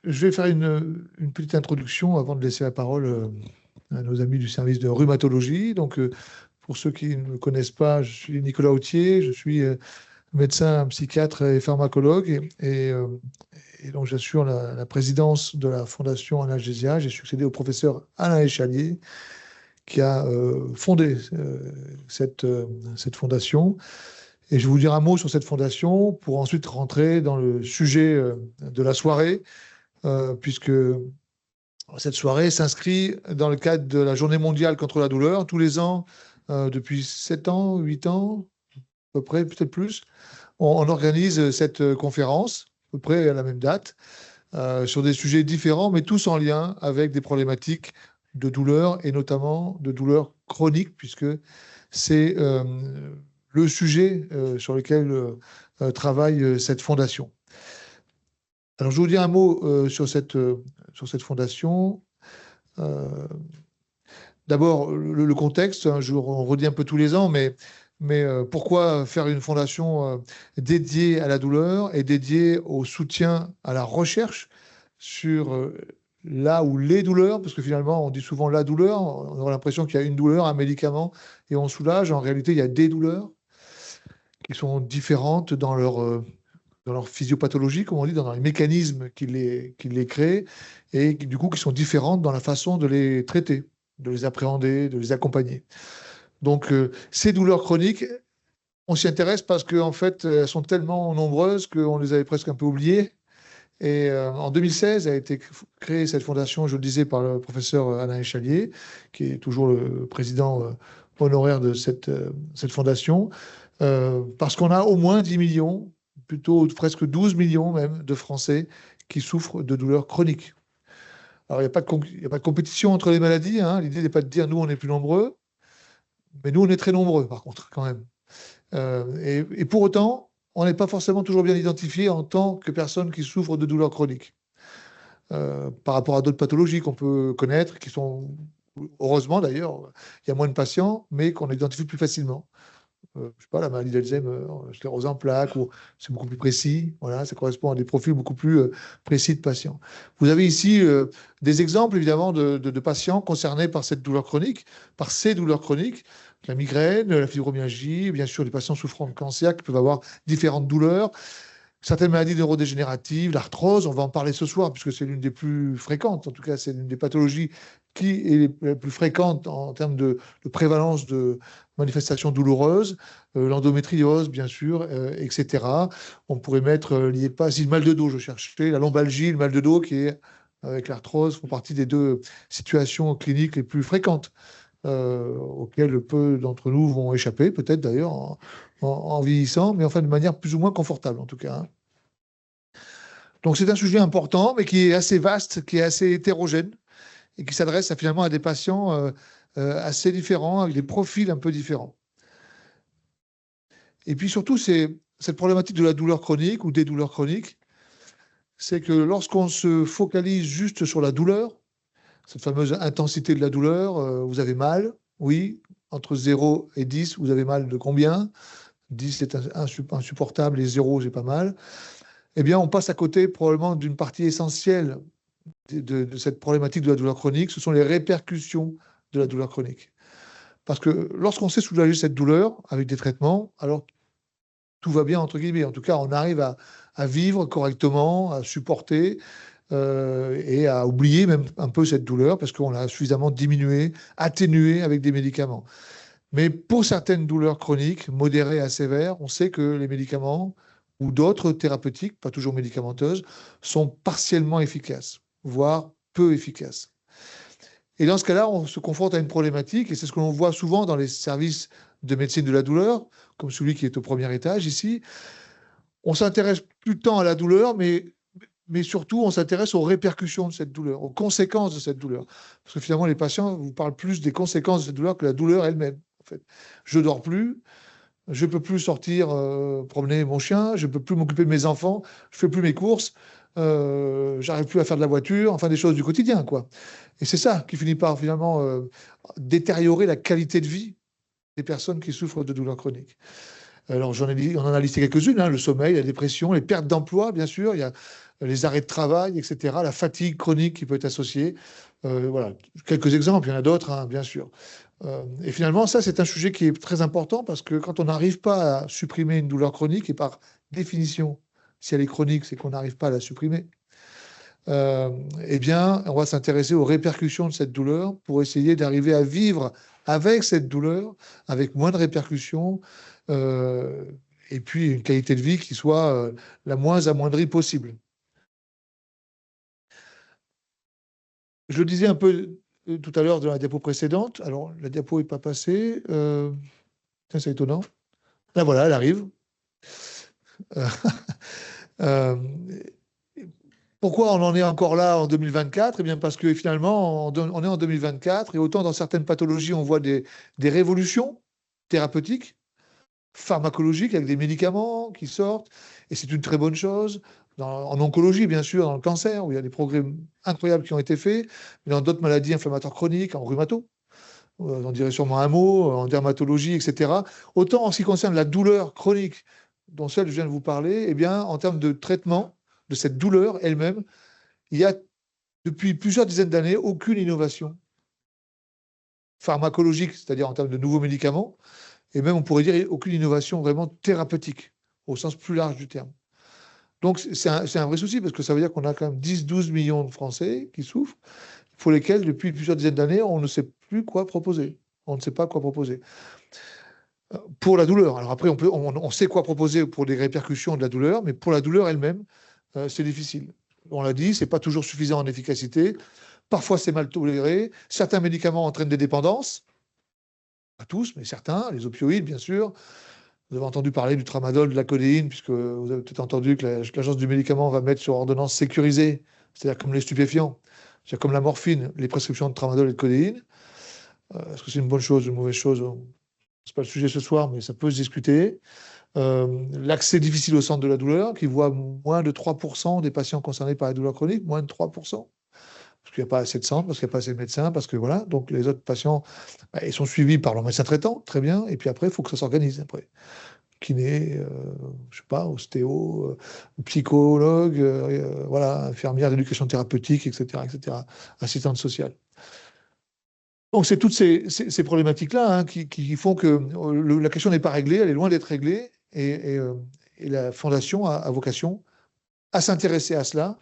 je vais faire une petite introduction avant de laisser la parole à nos amis du service de rhumatologie. Donc, pour ceux qui ne me connaissent pas, je suis Nicolas Autier, je suis médecin, psychiatre et pharmacologue. Et donc, j'assure la présidence de la Fondation Analgesia. J'ai succédé au professeur Alain Échalier, qui a fondé cette fondation. Et je vais vous dire un mot sur cette fondation pour ensuite rentrer dans le sujet de la soirée, puisque cette soirée s'inscrit dans le cadre de la Journée mondiale contre la douleur. Tous les ans, depuis 7 ans, 8 ans, à peu près, peut-être plus, on organise cette conférence, à peu près à la même date, sur des sujets différents, mais tous en lien avec des problématiques de douleur, et notamment de douleur chronique, puisque c'est le sujet sur lequel travaille cette fondation. Alors, je vais vous dire un mot sur cette fondation. D'abord, le contexte, hein, on redit un peu tous les ans, mais pourquoi faire une fondation dédiée à la douleur et dédiée au soutien à la recherche sur là où les douleurs, parce que finalement, on dit souvent la douleur, on a l'impression qu'il y a une douleur, un médicament, et on soulage. En réalité, il y a des douleurs qui sont différentes dans leur physiopathologie, comme on dit, dans les mécanismes qui les créent, et du coup qui sont différentes dans la façon de les traiter, de les appréhender, de les accompagner. Donc, ces douleurs chroniques, on s'y intéresse parce qu'en fait, elles sont tellement nombreuses qu'on les avait presque un peu oubliées. Et en 2016 a été créée cette fondation, je le disais, par le professeur Alain Échalier, qui est toujours le président honoraire de cette fondation, parce qu'on a au moins 10 millions, plutôt presque 12 millions même, de Français qui souffrent de douleurs chroniques. Alors, il n'y a pas de compétition entre les maladies, hein. L'idée n'est pas de dire nous, on est plus nombreux, mais nous, on est très nombreux, par contre, quand même. Et pour autant, on n'est pas forcément toujours bien identifié en tant que personne qui souffre de douleurs chroniques. Par rapport à d'autres pathologies qu'on peut connaître, qui sont, heureusement d'ailleurs, il y a moins de patients, mais qu'on identifie plus facilement. Je sais pas, la maladie d'Alzheimer, sclérose en plaques, c'est beaucoup plus précis. Voilà, ça correspond à des profils beaucoup plus précis de patients. Vous avez ici des exemples, évidemment, de patients concernés par cette douleur chronique, par ces douleurs chroniques, la migraine, la fibromyalgie, bien sûr, les patients souffrant de cancer qui peuvent avoir différentes douleurs, certaines maladies neurodégénératives, l'arthrose, on va en parler ce soir, puisque c'est l'une des plus fréquentes. En tout cas, c'est l'une des pathologies qui est la plus fréquente en termes de prévalence de manifestations douloureuses, l'endométriose, bien sûr, etc. On pourrait mettre le mal de dos, je cherchais, la lombalgie, le mal de dos, qui est, avec l'arthrose, font partie des deux situations cliniques les plus fréquentes, auxquelles peu d'entre nous vont échapper, peut-être d'ailleurs, en vieillissant, mais enfin de manière plus ou moins confortable, en tout cas, hein. Donc c'est un sujet important, mais qui est assez vaste, qui est assez hétérogène, et qui s'adresse finalement à des patients assez différents, avec des profils un peu différents. Et puis surtout, cette problématique de la douleur chronique ou des douleurs chroniques, c'est que lorsqu'on se focalise juste sur la douleur, cette fameuse intensité de la douleur, vous avez mal, oui, entre 0 et 10, vous avez mal de combien? 10, c'est insupportable, et 0, c'est pas mal. Eh bien, on passe à côté probablement d'une partie essentielle de cette problématique de la douleur chronique, ce sont les répercussions de la douleur chronique. Parce que lorsqu'on sait soulager cette douleur avec des traitements, alors tout va bien, entre guillemets. En tout cas, on arrive à vivre correctement, à supporter et à oublier même un peu cette douleur parce qu'on l'a suffisamment diminuée, atténuée avec des médicaments. Mais pour certaines douleurs chroniques, modérées à sévères, on sait que les médicaments ou d'autres thérapeutiques, pas toujours médicamenteuses, sont partiellement efficaces, voire peu efficaces. Et dans ce cas-là, on se confronte à une problématique, et c'est ce que l'on voit souvent dans les services de médecine de la douleur, comme celui qui est au premier étage ici. On s'intéresse plus tant à la douleur, mais surtout, on s'intéresse aux répercussions de cette douleur, aux conséquences de cette douleur. Parce que finalement, les patients vous parlent plus des conséquences de cette douleur que la douleur elle-même. En fait. Je dors plus, je peux plus sortir promener mon chien, je peux plus m'occuper de mes enfants, je fais plus mes courses, j'arrive plus à faire de la voiture, enfin des choses du quotidien, quoi. Et c'est ça qui finit par finalement détériorer la qualité de vie des personnes qui souffrent de douleurs chroniques. Alors, on en a listé quelques-unes, hein, le sommeil, la dépression, les pertes d'emploi, bien sûr. Il y a les arrêts de travail, etc., la fatigue chronique qui peut être associée. Voilà, quelques exemples, il y en a d'autres, hein, bien sûr. Et finalement, ça, c'est un sujet qui est très important parce que quand on n'arrive pas à supprimer une douleur chronique, et par définition, si elle est chronique, c'est qu'on n'arrive pas à la supprimer, eh bien, on va s'intéresser aux répercussions de cette douleur pour essayer d'arriver à vivre avec cette douleur, avec moins de répercussions, et puis une qualité de vie qui soit la moins amoindrie possible. Je le disais un peu tout à l'heure dans la diapo précédente. Alors, la diapo n'est pas passée. Tiens, c'est étonnant. Là, voilà, elle arrive. Euh, euh, Pourquoi on en est encore là en 2024? Eh bien, parce que finalement, on est en 2024 et autant dans certaines pathologies, on voit des révolutions thérapeutiques, pharmacologiques, avec des médicaments qui sortent, et c'est une très bonne chose. En oncologie, bien sûr, dans le cancer, où il y a des progrès incroyables qui ont été faits, mais dans d'autres maladies inflammatoires chroniques, en rhumato, on dirait sûrement un mot, en dermatologie, etc. Autant en ce qui concerne la douleur chronique dont celle que je viens de vous parler, eh bien, en termes de traitement de cette douleur elle-même, il y a depuis plusieurs dizaines d'années aucune innovation pharmacologique, c'est-à-dire en termes de nouveaux médicaments, et même on pourrait dire aucune innovation vraiment thérapeutique, au sens plus large du terme. Donc c'est un vrai souci, parce que ça veut dire qu'on a quand même 10-12 millions de Français qui souffrent, pour lesquels, depuis plusieurs dizaines d'années, on ne sait plus quoi proposer. On ne sait pas quoi proposer. Pour la douleur. Alors après, on sait quoi proposer pour les répercussions de la douleur, mais pour la douleur elle-même, c'est difficile. On l'a dit, c'est pas toujours suffisant en efficacité. Parfois, c'est mal toléré. Certains médicaments entraînent des dépendances. Pas tous, mais certains. Les opioïdes, bien sûr. Vous avez entendu parler du tramadol, de la codéine, puisque vous avez peut-être entendu que l'agence du médicament va mettre sur ordonnance sécurisée, c'est-à-dire comme les stupéfiants, c'est-à-dire comme la morphine, les prescriptions de tramadol et de codéine. Est-ce que c'est une bonne chose ou une mauvaise chose? C'est pas le sujet ce soir, mais ça peut se discuter. L'accès difficile au centre de la douleur, qui voit moins de 3% des patients concernés par la douleur chronique, moins de 3%, parce qu'il n'y a pas assez de centres, parce qu'il n'y a pas assez de médecins, parce que voilà, donc les autres patients, bah, ils sont suivis par leur médecin traitant, très bien, et puis après, il faut que ça s'organise après. Kiné, je sais pas, ostéo, psychologue, voilà, infirmière d'éducation thérapeutique, etc., etc., assistante sociale. Donc, c'est toutes ces problématiques-là, hein, qui font que la question n'est pas réglée, elle est loin d'être réglée, et la Fondation a vocation à s'intéresser à cela.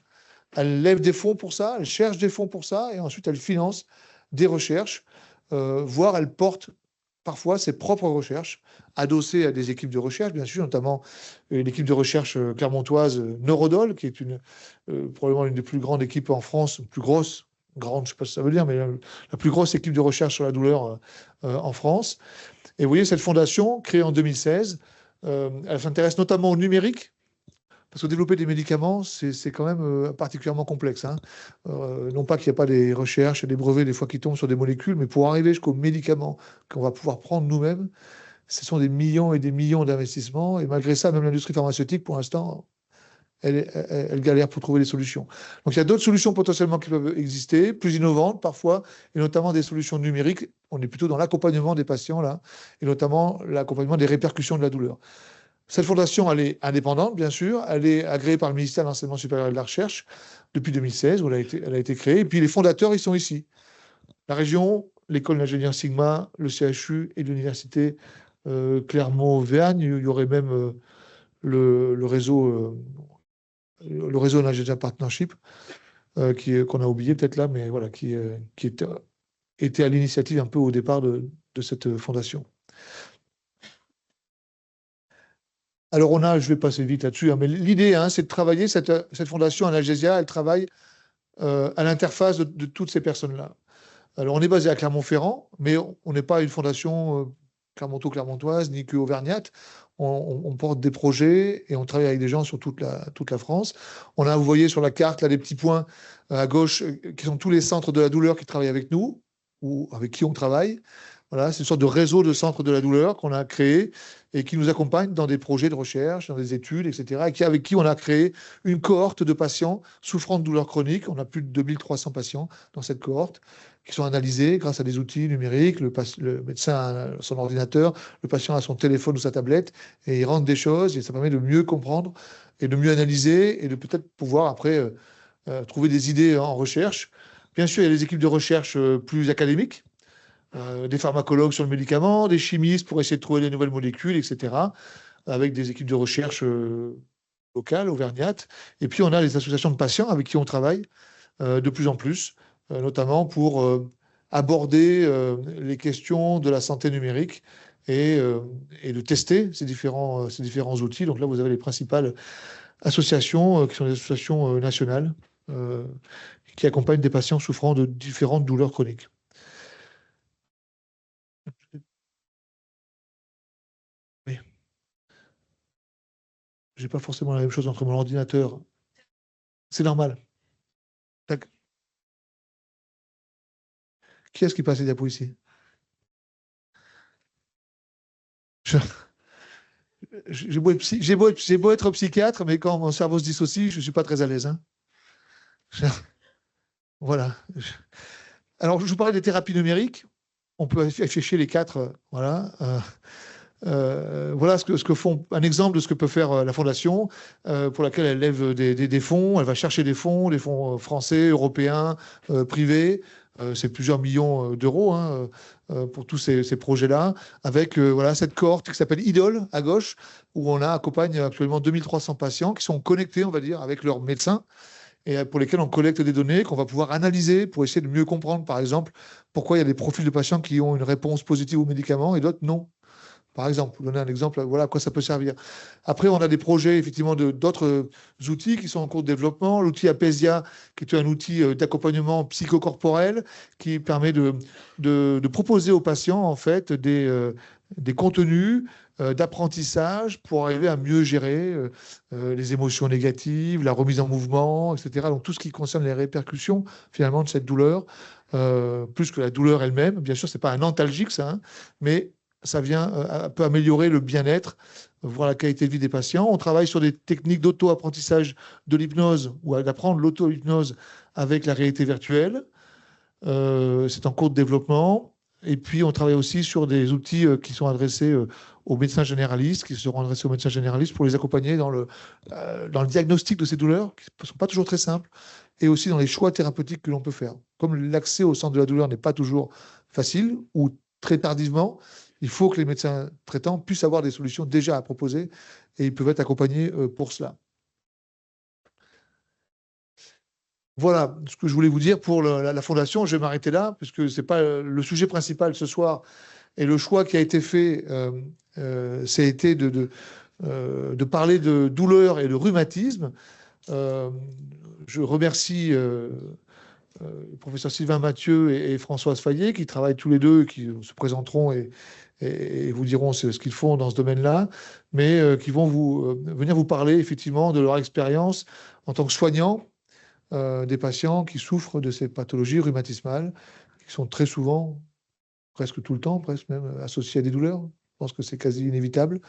Elle lève des fonds pour ça, elle cherche des fonds pour ça, et ensuite elle finance des recherches, voire elle porte parfois ses propres recherches, adossées à des équipes de recherche, bien sûr, notamment l'équipe de recherche clermontoise Neurodol, qui est probablement une des plus grandes équipes en France, plus grosse, grande, je ne sais pas ce que ça veut dire, mais la plus grosse équipe de recherche sur la douleur en France. Et vous voyez, cette fondation, créée en 2016, elle s'intéresse notamment au numérique, parce que développer des médicaments, c'est quand même particulièrement complexe, hein. Non pas qu'il n'y a pas des recherches et des brevets des fois qui tombent sur des molécules, mais pour arriver jusqu'aux médicaments qu'on va pouvoir prendre nous-mêmes, ce sont des millions et des millions d'investissements. Et malgré ça, même l'industrie pharmaceutique, pour l'instant, elle galère pour trouver des solutions. Donc il y a d'autres solutions potentiellement qui peuvent exister, plus innovantes parfois, et notamment des solutions numériques. On est plutôt dans l'accompagnement des patients là, et notamment l'accompagnement des répercussions de la douleur. Cette fondation, elle est indépendante, bien sûr. Elle est agréée par le ministère de l'Enseignement supérieur et de la Recherche depuis 2016, où elle a été créée. Et puis les fondateurs, ils sont ici. La région, l'école d'ingénieur Sigma, le CHU et l'université Clermont-Auvergne. Il y aurait même le réseau d'ingénieur partnership qu'on a oublié peut-être là, mais voilà, qui était à l'initiative un peu au départ de cette fondation. Alors, je vais passer vite là-dessus, hein, mais l'idée, hein, c'est de travailler, cette fondation Analgesia, elle travaille à l'interface de toutes ces personnes-là. Alors, on est basé à Clermont-Ferrand, mais on n'est pas une fondation clermontoise, ni que auvergnate. On porte des projets et on travaille avec des gens sur toute la France. On a, vous voyez sur la carte, là, des petits points à gauche, qui sont tous les centres de la douleur qui travaillent avec nous, ou avec qui on travaille. Voilà, c'est une sorte de réseau de centres de la douleur qu'on a créé et qui nous accompagne dans des projets de recherche, dans des études, etc. Et avec qui on a créé une cohorte de patients souffrant de douleurs chroniques. On a plus de 2300 patients dans cette cohorte qui sont analysés grâce à des outils numériques. Le médecin a son ordinateur, le patient a son téléphone ou sa tablette, et il rentre des choses, et ça permet de mieux comprendre et de mieux analyser, et de peut-être pouvoir après trouver des idées en recherche. Bien sûr, il y a des équipes de recherche plus académiques, des pharmacologues sur le médicament, des chimistes pour essayer de trouver des nouvelles molécules, etc., avec des équipes de recherche locales, auvergnates. Et puis, on a les associations de patients avec qui on travaille de plus en plus, notamment pour aborder les questions de la santé numérique et de tester ces différents outils. Donc là, vous avez les principales associations, qui sont des associations nationales, qui accompagnent des patients souffrant de différentes douleurs chroniques. Oui. Je n'ai pas forcément la même chose entre mon ordinateur. C'est normal. Tac. Qui est-ce qui passe les diapos ici? J'ai beau être psychiatre, mais quand mon cerveau se dissocie, je ne suis pas très à l'aise. Hein. Voilà. Alors, je vous parlais des thérapies numériques. On peut afficher les quatre. Voilà. Voilà ce que font, un exemple de ce que peut faire la Fondation, pour laquelle elle lève des fonds. Elle va chercher des fonds français, européens, privés. C'est plusieurs millions d'euros hein, pour tous ces projets-là, avec voilà, cette cohorte qui s'appelle IDOL à gauche, où on accompagne actuellement 2300 patients qui sont connectés, on va dire, avec leurs médecins, et pour lesquels on collecte des données qu'on va pouvoir analyser pour essayer de mieux comprendre, par exemple, pourquoi il y a des profils de patients qui ont une réponse positive aux médicaments et d'autres non. Par exemple, pour donner un exemple, voilà à quoi ça peut servir. Après, on a des projets, effectivement, d'autres outils qui sont en cours de développement. L'outil Apesia, qui est un outil d'accompagnement psychocorporel, qui permet de proposer aux patients, en fait, des contenus d'apprentissage pour arriver à mieux gérer les émotions négatives, la remise en mouvement, etc. Donc, tout ce qui concerne les répercussions, finalement, de cette douleur, plus que la douleur elle-même. Bien sûr, ce n'est pas un antalgique, ça, hein, mais ça peut améliorer le bien-être, voir la qualité de vie des patients. On travaille sur des techniques d'auto-apprentissage de l'hypnose ou d'apprendre l'auto-hypnose avec la réalité virtuelle. C'est en cours de développement. Et puis, on travaille aussi sur des outils qui sont adressés aux médecins généralistes, qui seront adressés aux médecins généralistes pour les accompagner dans le diagnostic de ces douleurs, qui ne sont pas toujours très simples, et aussi dans les choix thérapeutiques que l'on peut faire. Comme l'accès au centre de la douleur n'est pas toujours facile ou très tardivement, il faut que les médecins traitants puissent avoir des solutions déjà à proposer et ils peuvent être accompagnés pour cela. Voilà ce que je voulais vous dire pour la Fondation. Je vais m'arrêter là, puisque ce n'est pas le sujet principal ce soir. Et le choix qui a été fait, ça a été de parler de douleur et de rhumatisme. Je remercie le professeur Sylvain Mathieu et Françoise Fayet, qui travaillent tous les deux, qui se présenteront et vous diront ce qu'ils font dans ce domaine-là, mais qui vont venir vous parler effectivement de leur expérience en tant que soignants des patients qui souffrent de ces pathologies rhumatismales, qui sont très souvent, presque tout le temps, presque même, associées à des douleurs. Je pense que c'est quasi inévitable,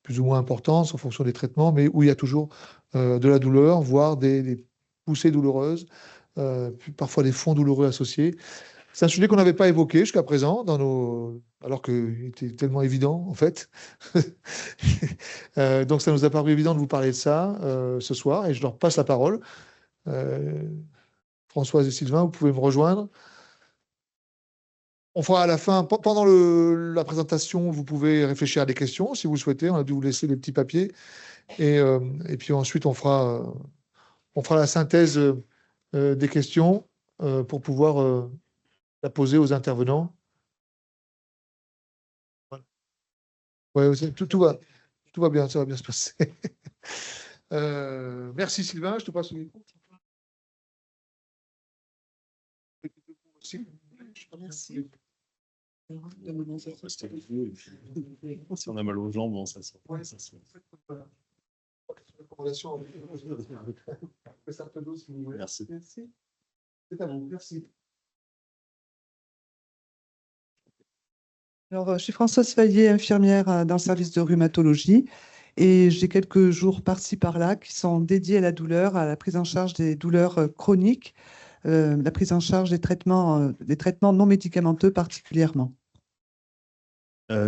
plus ou moins importance en fonction des traitements, mais où il y a toujours de la douleur, voire des poussées douloureuses, puis parfois des fonds douloureux associés. C'est un sujet qu'on n'avait pas évoqué jusqu'à présent, alors qu'il était tellement évident, en fait. Donc, ça nous a paru évident de vous parler de ça ce soir, et je leur passe la parole. Françoise et Sylvain, vous pouvez me rejoindre. On fera à la fin, pendant la présentation, vous pouvez réfléchir à des questions, si vous le souhaitez. On a dû vous laisser les petits papiers. Et puis ensuite, on fera la synthèse des questions pour pouvoir la poser aux intervenants. Voilà. Ouais, tout va bien, ça va bien se passer. Merci Sylvain, je te passe le micro. Merci. Si on a mal aux jambes, on s'assoit. Ouais, ça se Merci. C'est à vous, merci. Alors, je suis Françoise Fayet, infirmière dans le service de rhumatologie, et j'ai quelques jours par-ci par-là qui sont dédiés à la douleur, à la prise en charge des douleurs chroniques, la prise en charge des traitements non médicamenteux particulièrement?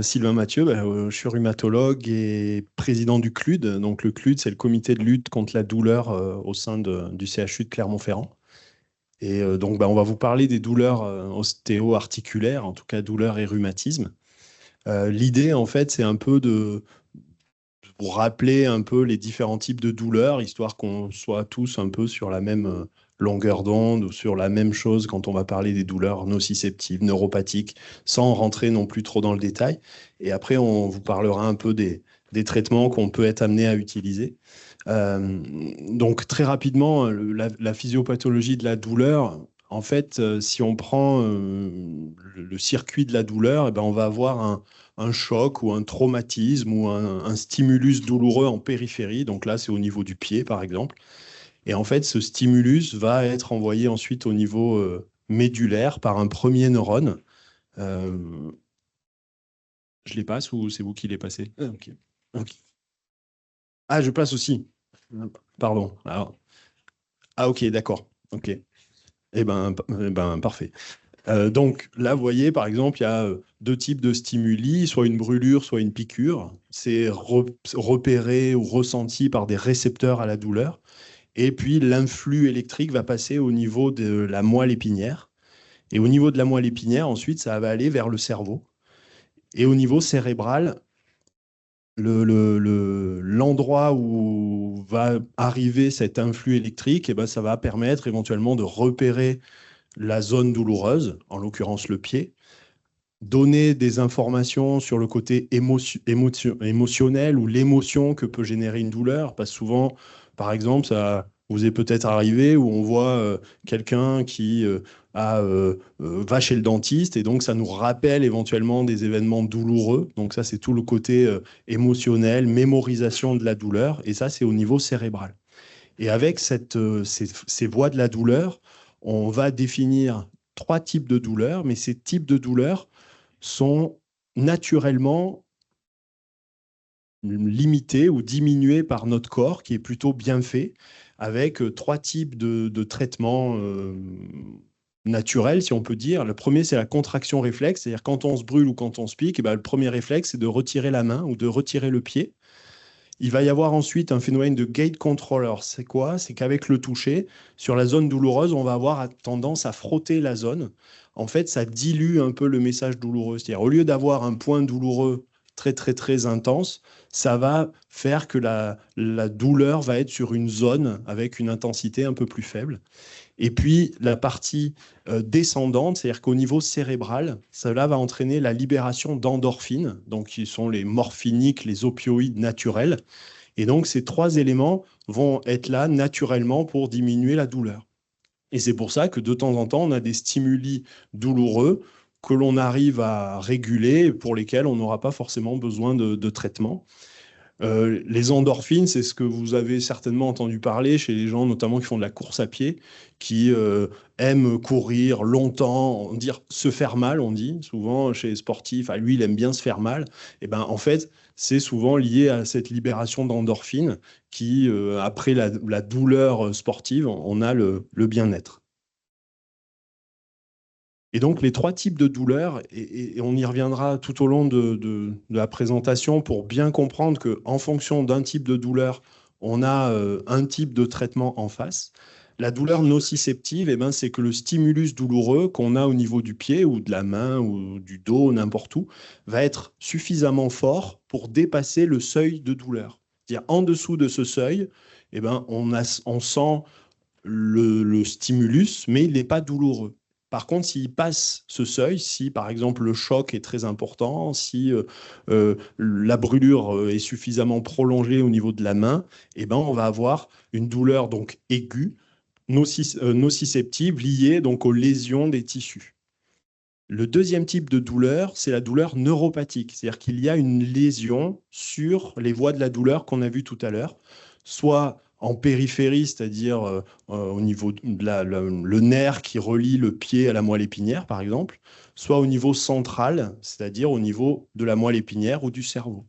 Sylvain Mathieu, je suis rhumatologue et président du CLUD. Donc le CLUD, c'est le comité de lutte contre la douleur au sein du CHU de Clermont-Ferrand. Et donc on va vous parler des douleurs ostéo-articulaires, en tout cas douleurs et rhumatisme. L'idée, en fait, c'est un peu de vous rappeler un peu les différents types de douleurs, histoire qu'on soit tous un peu sur la même longueur d'onde ou sur la même chose quand on va parler des douleurs nociceptives, neuropathiques, sans rentrer non plus trop dans le détail. Et après, on vous parlera un peu des traitements qu'on peut être amené à utiliser. Donc très rapidement, la physiopathologie de la douleur, en fait, si on prend le circuit de la douleur, eh ben, on va avoir un choc ou un traumatisme ou un stimulus douloureux en périphérie. Donc là, c'est au niveau du pied, par exemple. Et en fait, ce stimulus va être envoyé ensuite au niveau médulaire par un premier neurone. Je les passe ou c'est vous qui les passez? Ok. Ah, je passe aussi. Pardon. Alors... Ah, ok, d'accord. Ok. Eh ben, parfait. Donc là, vous voyez, par exemple, il y a deux types de stimuli, soit une brûlure, soit une piqûre. C'est repéré ou ressenti par des récepteurs à la douleur. Et puis, l'influx électrique va passer au niveau de la moelle épinière. Et au niveau de la moelle épinière, ensuite, ça va aller vers le cerveau. Et au niveau cérébral, l'endroit où va arriver cet influx électrique, eh ben, ça va permettre éventuellement de repérer la zone douloureuse, en l'occurrence le pied, donner des informations sur le côté émotionnel ou l'émotion que peut générer une douleur, parce que souvent, par exemple, ça vous est peut-être arrivé où on voit quelqu'un qui va chez le dentiste et donc ça nous rappelle éventuellement des événements douloureux. Donc ça, c'est tout le côté émotionnel, mémorisation de la douleur, et ça, c'est au niveau cérébral. Et avec ces voies de la douleur, on va définir 3 types de douleurs, mais ces types de douleurs sont naturellement limités ou diminués par notre corps, qui est plutôt bien fait, avec 3 types de traitements naturels, si on peut dire. Le premier, c'est la contraction réflexe, c'est-à-dire quand on se brûle ou quand on se pique, le premier réflexe, c'est de retirer la main ou de retirer le pied. Il va y avoir ensuite un phénomène de gate controller. C'est quoi? C'est qu'avec le toucher, sur la zone douloureuse, on va avoir tendance à frotter la zone. En fait, ça dilue un peu le message douloureux. C'est-à-dire, au lieu d'avoir un point douloureux très, très, très intense, ça va faire que la douleur va être sur une zone avec une intensité un peu plus faible. Et puis, la partie descendante, c'est-à-dire qu'au niveau cérébral, cela va entraîner la libération d'endorphines, donc qui sont les morphiniques, les opioïdes naturels. Et donc, ces 3 éléments vont être là naturellement pour diminuer la douleur. Et c'est pour ça que de temps en temps, on a des stimuli douloureux que l'on arrive à réguler et pour lesquels on n'aura pas forcément besoin de traitement. Les endorphines, c'est ce que vous avez certainement entendu parler chez les gens, notamment qui font de la course à pied, qui aiment courir longtemps, dire se faire mal, on dit souvent chez les sportifs. Lui, il aime bien se faire mal. Et ben, en fait, c'est souvent lié à cette libération d'endorphines qui, après la douleur sportive, on a le bien-être. Et donc, les 3 types de douleurs, et on y reviendra tout au long de la présentation pour bien comprendre qu'en fonction d'un type de douleur, on a un type de traitement en face. La douleur nociceptive, c'est que le stimulus douloureux qu'on a au niveau du pied ou de la main ou du dos, n'importe où, va être suffisamment fort pour dépasser le seuil de douleur. C'est-à-dire, en dessous de ce seuil, on sent le stimulus, mais il n'est pas douloureux. Par contre, s'il passe ce seuil, si par exemple le choc est très important, si la brûlure est suffisamment prolongée au niveau de la main, on va avoir une douleur donc aiguë, nociceptive, liée donc aux lésions des tissus. Le deuxième type de douleur, c'est la douleur neuropathique, c'est-à-dire qu'il y a une lésion sur les voies de la douleur qu'on a vues tout à l'heure, soit en périphérie, c'est-à-dire au niveau de le nerf qui relie le pied à la moelle épinière, par exemple, soit au niveau central, c'est-à-dire au niveau de la moelle épinière ou du cerveau.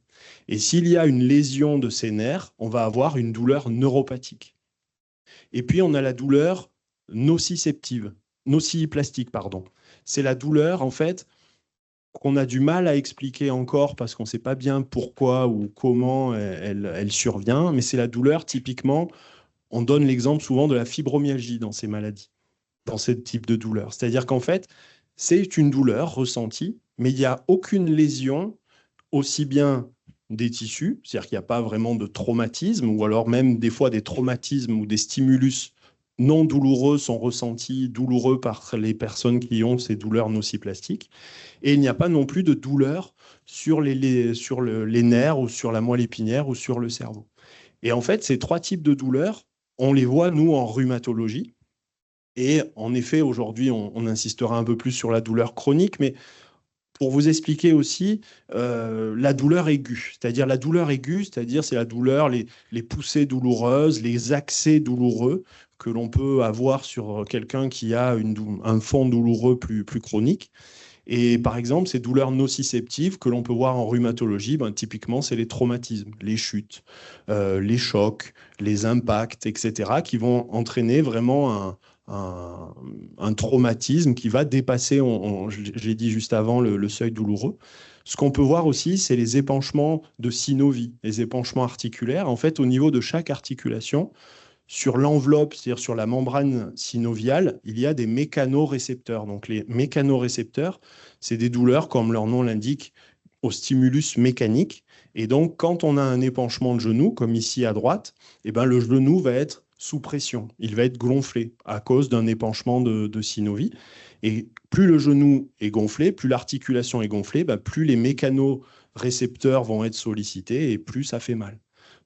Et s'il y a une lésion de ces nerfs, on va avoir une douleur neuropathique. Et puis, on a la douleur nociplastique, pardon. C'est la douleur, en fait, qu'on a du mal à expliquer encore parce qu'on ne sait pas bien pourquoi ou comment elle survient, mais c'est la douleur, typiquement, on donne l'exemple souvent de la fibromyalgie dans ces maladies, dans ce type de douleur. C'est-à-dire qu'en fait, c'est une douleur ressentie, mais il n'y a aucune lésion, aussi bien des tissus, c'est-à-dire qu'il n'y a pas vraiment de traumatisme, ou alors même des fois des traumatismes ou des stimulus non douloureux sont ressentis douloureux par les personnes qui ont ces douleurs nociplastiques. Et il n'y a pas non plus de douleur sur les nerfs ou sur la moelle épinière ou sur le cerveau. Et en fait, ces trois types de douleurs, on les voit, nous, en rhumatologie. Et en effet, aujourd'hui, on insistera un peu plus sur la douleur chronique, mais pour vous expliquer aussi la douleur aiguë. C'est-à-dire la douleur aiguë, c'est la douleur, les poussées douloureuses, les accès douloureux que l'on peut avoir sur quelqu'un qui a un fond douloureux plus chronique. Et par exemple, ces douleurs nociceptives que l'on peut voir en rhumatologie, typiquement, c'est les traumatismes, les chutes, les chocs, les impacts, etc., qui vont entraîner vraiment un traumatisme qui va dépasser, j'ai dit juste avant, le seuil douloureux. Ce qu'on peut voir aussi, c'est les épanchements de synovie, les épanchements articulaires. En fait, au niveau de chaque articulation, sur l'enveloppe, c'est-à-dire sur la membrane synoviale, il y a des mécanorécepteurs. Donc les mécanorécepteurs, c'est des douleurs, comme leur nom l'indique, au stimulus mécanique. Et donc, quand on a un épanchement de genou, comme ici à droite, le genou va être sous pression. Il va être gonflé à cause d'un épanchement de synovie. Et plus le genou est gonflé, plus l'articulation est gonflée, plus les mécanorécepteurs vont être sollicités et plus ça fait mal.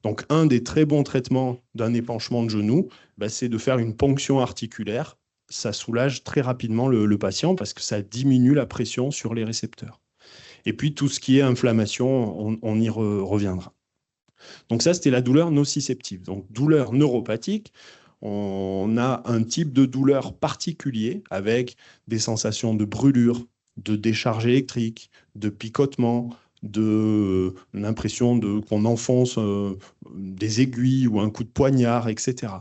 Donc, un des très bons traitements d'un épanchement de genou, c'est de faire une ponction articulaire. Ça soulage très rapidement le patient parce que ça diminue la pression sur les récepteurs. Et puis, tout ce qui est inflammation, on y reviendra. Donc ça, c'était la douleur nociceptive. Donc, douleur neuropathique, on a un type de douleur particulier avec des sensations de brûlure, de décharge électrique, de picotement, de l'impression qu'on enfonce des aiguilles ou un coup de poignard, etc.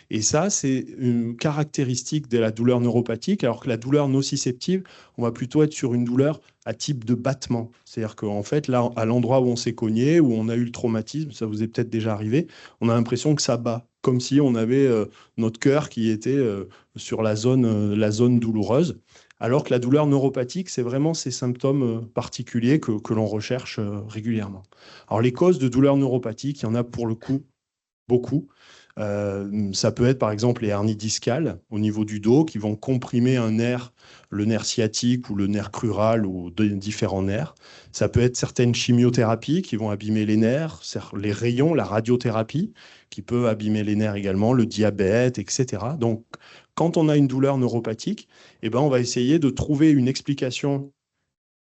Et ça, c'est une caractéristique de la douleur neuropathique, alors que la douleur nociceptive, on va plutôt être sur une douleur à type de battement. C'est-à-dire qu'en fait, là, à l'endroit où on s'est cogné, où on a eu le traumatisme, ça vous est peut-être déjà arrivé, on a l'impression que ça bat, comme si on avait notre cœur qui était sur la zone douloureuse. Alors que la douleur neuropathique, c'est vraiment ces symptômes particuliers que l'on recherche régulièrement. Alors, les causes de douleur neuropathique, il y en a pour le coup beaucoup. Ça peut être par exemple les hernies discales au niveau du dos qui vont comprimer un nerf, le nerf sciatique ou le nerf crural ou différents nerfs. Ça peut être certaines chimiothérapies qui vont abîmer les nerfs, les rayons, la radiothérapie qui peut abîmer les nerfs également, le diabète, etc. Donc, quand on a une douleur neuropathique, on va essayer de trouver une explication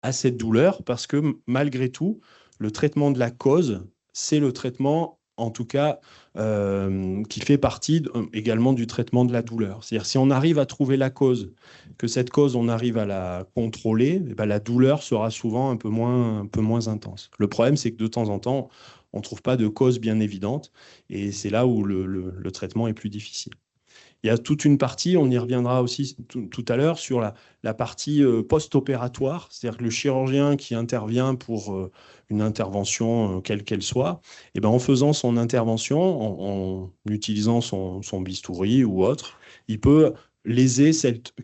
à cette douleur parce que malgré tout, le traitement de la cause, c'est le traitement, en tout cas, qui fait partie également du traitement de la douleur. C'est-à-dire si on arrive à trouver la cause, que cette cause, on arrive à la contrôler, la douleur sera souvent un peu moins intense. Le problème, c'est que de temps en temps, on ne trouve pas de cause bien évidente et c'est là où le traitement est plus difficile. Il y a toute une partie, on y reviendra aussi tout à l'heure, sur la partie post-opératoire, c'est-à-dire que le chirurgien qui intervient pour une intervention quelle qu'elle soit, en faisant son intervention, en utilisant son bistouri ou autre, il peut léser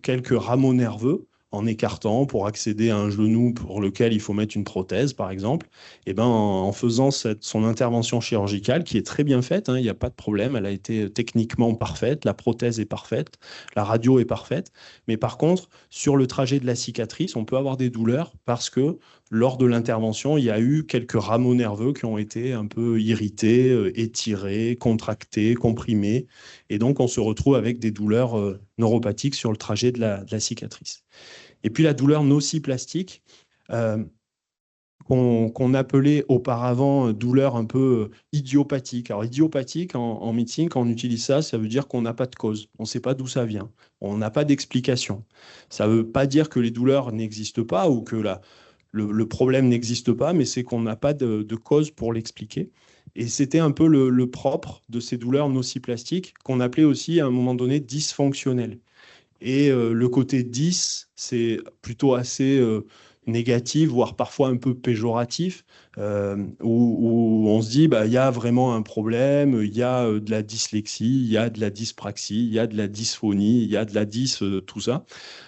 quelques rameaux nerveux en écartant pour accéder à un genou pour lequel il faut mettre une prothèse, par exemple, en faisant son intervention chirurgicale, qui est très bien faite, il n'y a pas de problème, elle a été techniquement parfaite, la prothèse est parfaite, la radio est parfaite, mais par contre, sur le trajet de la cicatrice, on peut avoir des douleurs parce que lors de l'intervention, il y a eu quelques rameaux nerveux qui ont été un peu irrités, étirés, contractés, comprimés, et donc on se retrouve avec des douleurs neuropathiques sur le trajet de la cicatrice. Et puis la douleur nociplastique, qu'on appelait auparavant douleur un peu idiopathique. Alors idiopathique, en médecine, quand on utilise ça, ça veut dire qu'on n'a pas de cause, on ne sait pas d'où ça vient, on n'a pas d'explication. Ça ne veut pas dire que les douleurs n'existent pas ou que le problème n'existe pas, mais c'est qu'on n'a pas de cause pour l'expliquer. Et c'était un peu le propre de ces douleurs nociplastiques qu'on appelait aussi à un moment donné dysfonctionnelles. Et le côté 10, c'est plutôt assez négatif, voire parfois un peu péjoratif, où on se dit, bah, y a vraiment un problème, il y a de la dyslexie, il y a de la dyspraxie, il y a de la dysphonie, il y a de la tout ça.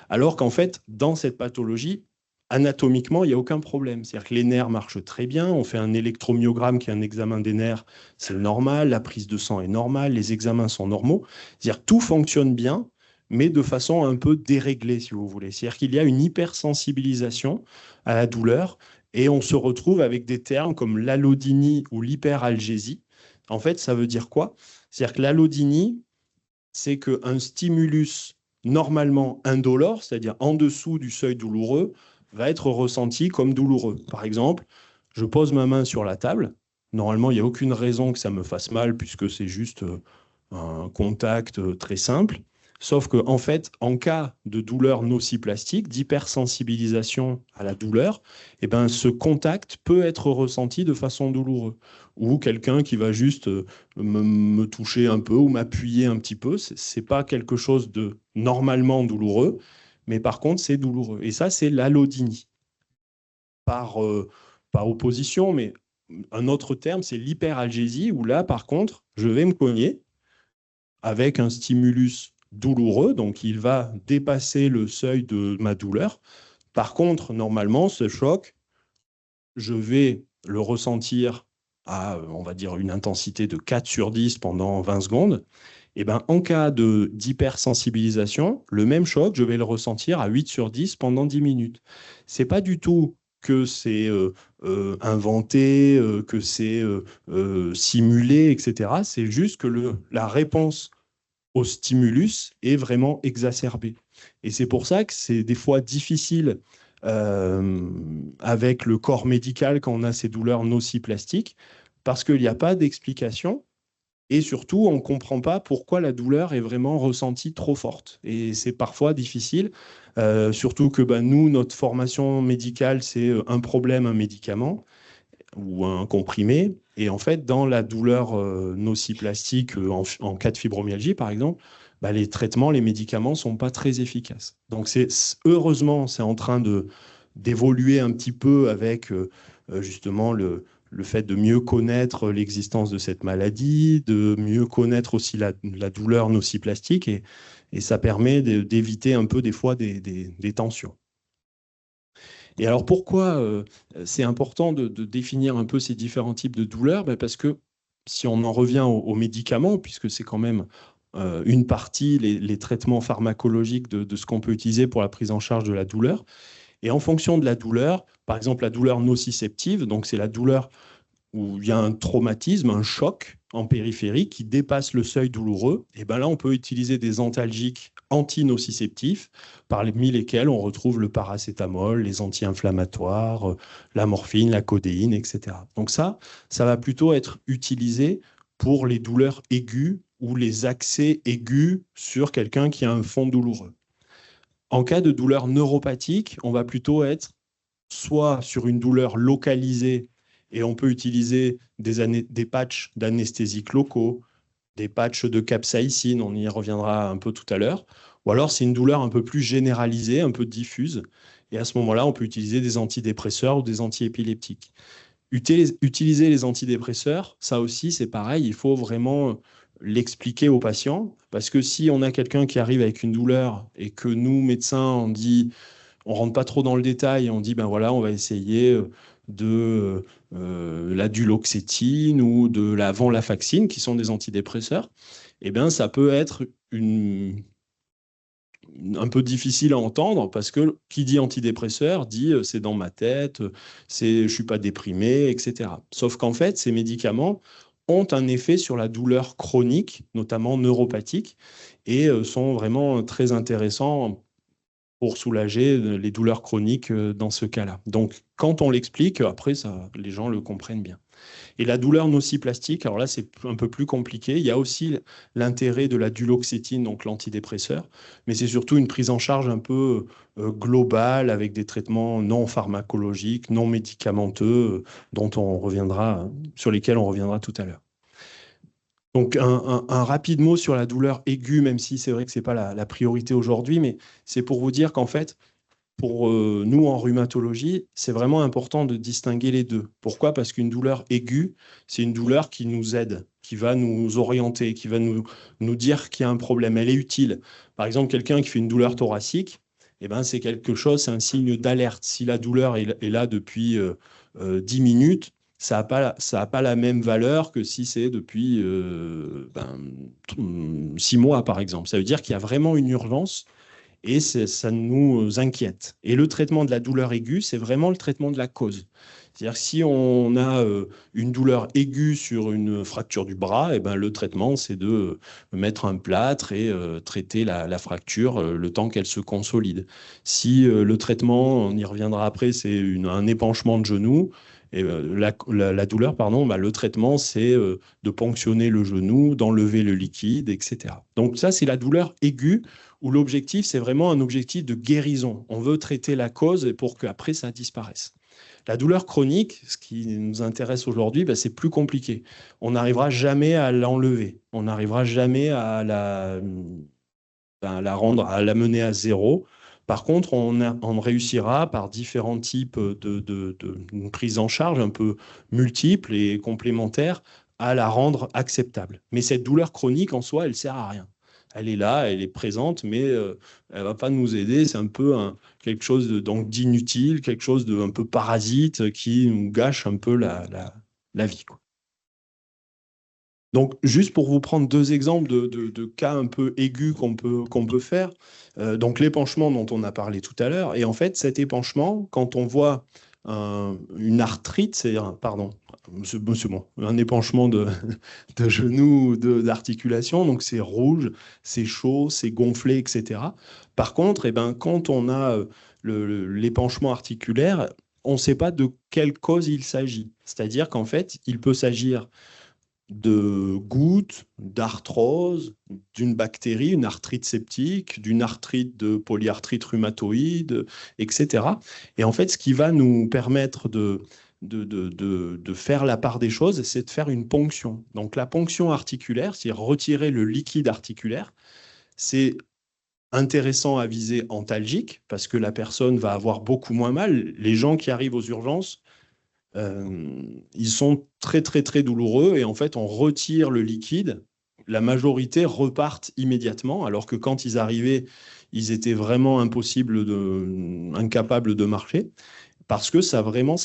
Alors qu'en fait, dans cette pathologie, anatomiquement, il n'y a aucun problème. C'est-à-dire que les nerfs marchent très bien, on fait un électromyogramme qui est un examen des nerfs, c'est normal, la prise de sang est normale, les examens sont normaux. C'est-à-dire que tout fonctionne bien, mais de façon un peu déréglée, si vous voulez. C'est-à-dire qu'il y a une hypersensibilisation à la douleur et on se retrouve avec des termes comme l'allodynie ou l'hyperalgésie. En fait, ça veut dire quoi? C'est-à-dire que l'allodynie, c'est qu'un stimulus normalement indolore, c'est-à-dire en dessous du seuil douloureux, va être ressenti comme douloureux. Par exemple, je pose ma main sur la table. Normalement, il n'y a aucune raison que ça me fasse mal puisque c'est juste un contact très simple. Sauf qu'en fait, en cas de douleur nociplastique, d'hypersensibilisation à la douleur, eh ben, ce contact peut être ressenti de façon douloureuse. Ou quelqu'un qui va juste me toucher un peu ou m'appuyer un petit peu, c'est pas quelque chose de normalement douloureux, mais par contre, c'est douloureux. Et ça, c'est l'allodynie. Par opposition, mais un autre terme, c'est l'hyperalgésie, où là, par contre, je vais me cogner avec un stimulus douloureux, donc il va dépasser le seuil de ma douleur. Par contre, normalement, ce choc, je vais le ressentir à, on va dire, une intensité de 4 sur 10 pendant 20 secondes. Et ben, en cas d'hypersensibilisation, le même choc, je vais le ressentir à 8 sur 10 pendant 10 minutes. Ce n'est pas du tout que c'est inventé, que c'est simulé, etc. C'est juste que la réponse au stimulus est vraiment exacerbée. Et c'est pour ça que c'est des fois difficile avec le corps médical quand on a ces douleurs nociplastiques, parce qu'il n'y a pas d'explication. Et surtout, on ne comprend pas pourquoi la douleur est vraiment ressentie trop forte. Et c'est parfois difficile, surtout que nous, notre formation médicale, c'est un problème, un médicament ou un comprimé. Et en fait, dans la douleur nociplastique en cas de fibromyalgie, par exemple, les traitements, les médicaments ne sont pas très efficaces. Donc, heureusement, c'est en train d'évoluer un petit peu avec justement le fait de mieux connaître l'existence de cette maladie, de mieux connaître aussi la douleur nociplastique, et ça permet d'éviter un peu des fois des tensions. Et alors pourquoi c'est important de définir un peu ces différents types de douleurs? Parce que si on en revient aux médicaments, puisque c'est quand même une partie, les traitements pharmacologiques de ce qu'on peut utiliser pour la prise en charge de la douleur, et en fonction de la douleur, par exemple la douleur nociceptive, donc c'est la douleur où il y a un traumatisme, un choc en périphérie qui dépasse le seuil douloureux, et ben là, on peut utiliser des antalgiques antinociceptifs, parmi lesquels on retrouve le paracétamol, les anti-inflammatoires, la morphine, la codéine, etc. Donc ça va plutôt être utilisé pour les douleurs aiguës ou les accès aigus sur quelqu'un qui a un fond douloureux. En cas de douleur neuropathique, on va plutôt être soit sur une douleur localisée, et on peut utiliser des patchs d'anesthésiques locaux, des patchs de capsaïcine, on y reviendra un peu tout à l'heure, ou alors c'est une douleur un peu plus généralisée, un peu diffuse, et à ce moment-là, on peut utiliser des antidépresseurs ou des antiépileptiques. Utiliser les antidépresseurs, ça aussi, c'est pareil, il faut vraiment l'expliquer aux patients, parce que si on a quelqu'un qui arrive avec une douleur et que nous, médecins, on rentre pas trop dans le détail, on dit, ben voilà, on va essayer de la duloxétine ou de la venlafaxine, qui sont des antidépresseurs, eh bien, ça peut être un peu difficile à entendre parce que qui dit antidépresseur dit c'est dans ma tête, je suis pas déprimé, etc. Sauf qu'en fait, ces médicaments ont un effet sur la douleur chronique, notamment neuropathique, et sont vraiment très intéressants pour soulager les douleurs chroniques dans ce cas-là. Donc, quand on l'explique, après, les gens le comprennent bien. Et la douleur nociplastique, alors là, c'est un peu plus compliqué. Il y a aussi l'intérêt de la duloxétine, donc l'antidépresseur, mais c'est surtout une prise en charge un peu globale avec des traitements non pharmacologiques, non médicamenteux, sur lesquels on reviendra tout à l'heure. Donc, un rapide mot sur la douleur aiguë, même si c'est vrai que ce n'est pas la priorité aujourd'hui, mais c'est pour vous dire qu'en fait, pour nous, en rhumatologie, c'est vraiment important de distinguer les deux. Pourquoi? Parce qu'une douleur aiguë, c'est une douleur qui nous aide, qui va nous orienter, qui va nous dire qu'il y a un problème. Elle est utile. Par exemple, quelqu'un qui fait une douleur thoracique, eh ben, c'est quelque chose, c'est un signe d'alerte. Si la douleur est là depuis 10 minutes, ça n'a pas la même valeur que si c'est depuis 6 mois, par exemple. Ça veut dire qu'il y a vraiment une urgence et ça nous inquiète. Et le traitement de la douleur aiguë, c'est vraiment le traitement de la cause. C'est-à-dire que si on a une douleur aiguë sur une fracture du bras, eh ben, le traitement, c'est de mettre un plâtre et traiter la fracture le temps qu'elle se consolide. Si le traitement, on y reviendra après, c'est un épanchement de genou, et la douleur, pardon, bah, le traitement, c'est de ponctionner le genou, d'enlever le liquide, etc. Donc ça, c'est la douleur aiguë, où l'objectif, c'est vraiment un objectif de guérison. On veut traiter la cause pour qu'après, ça disparaisse. La douleur chronique, ce qui nous intéresse aujourd'hui, ben, c'est plus compliqué. On n'arrivera jamais à l'enlever. On n'arrivera jamais à la rendre, à la mener à zéro. Par contre, on réussira par différents types de prises en charge un peu multiples et complémentaires à la rendre acceptable. Mais cette douleur chronique, en soi, elle ne sert à rien. Elle est là, elle est présente, mais elle ne va pas nous aider. C'est un peu quelque chose d'inutile, quelque chose d'un peu parasite qui nous gâche un peu la vie, quoi. Donc, juste pour vous prendre 2 exemples de cas un peu aigus qu'on peut faire. Donc, l'épanchement dont on a parlé tout à l'heure. Et en fait, cet épanchement, quand on voit une arthrite, c'est-à-dire, pardon, c'est bon, un épanchement de genou, d'articulation, donc c'est rouge, c'est chaud, c'est gonflé, etc. Par contre, eh ben, quand on a l'épanchement articulaire, on ne sait pas de quelle cause il s'agit. C'est-à-dire qu'en fait, il peut s'agir de gouttes, d'arthrose, d'une bactérie, une arthrite septique, d'une arthrite de polyarthrite rhumatoïde, etc. Et en fait, ce qui va nous permettre de faire la part des choses, c'est de faire une ponction. Donc la ponction articulaire, c'est retirer le liquide articulaire. C'est intéressant à viser antalgique, parce que la personne va avoir beaucoup moins mal. Les gens qui arrivent aux urgences, ils sont très, très, très douloureux et en fait, on retire le liquide. La majorité repartent immédiatement, alors que quand ils arrivaient, ils étaient vraiment incapables de marcher parce que ça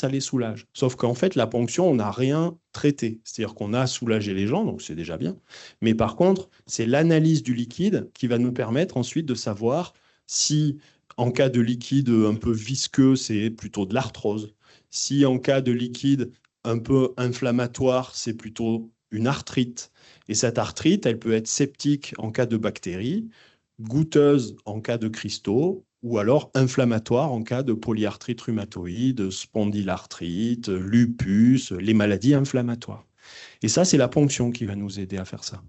les soulage. Sauf qu'en fait, la ponction, on n'a rien traité. C'est-à-dire qu'on a soulagé les gens, donc c'est déjà bien. Mais par contre, c'est l'analyse du liquide qui va nous permettre ensuite de savoir si, en cas de liquide un peu visqueux, c'est plutôt de l'arthrose. Si en cas de liquide un peu inflammatoire, c'est plutôt une arthrite. Et cette arthrite, elle peut être septique en cas de bactéries, goutteuse en cas de cristaux, ou alors inflammatoire en cas de polyarthrite rhumatoïde, spondylarthrite, lupus, les maladies inflammatoires. Et ça, c'est la ponction qui va nous aider à faire ça.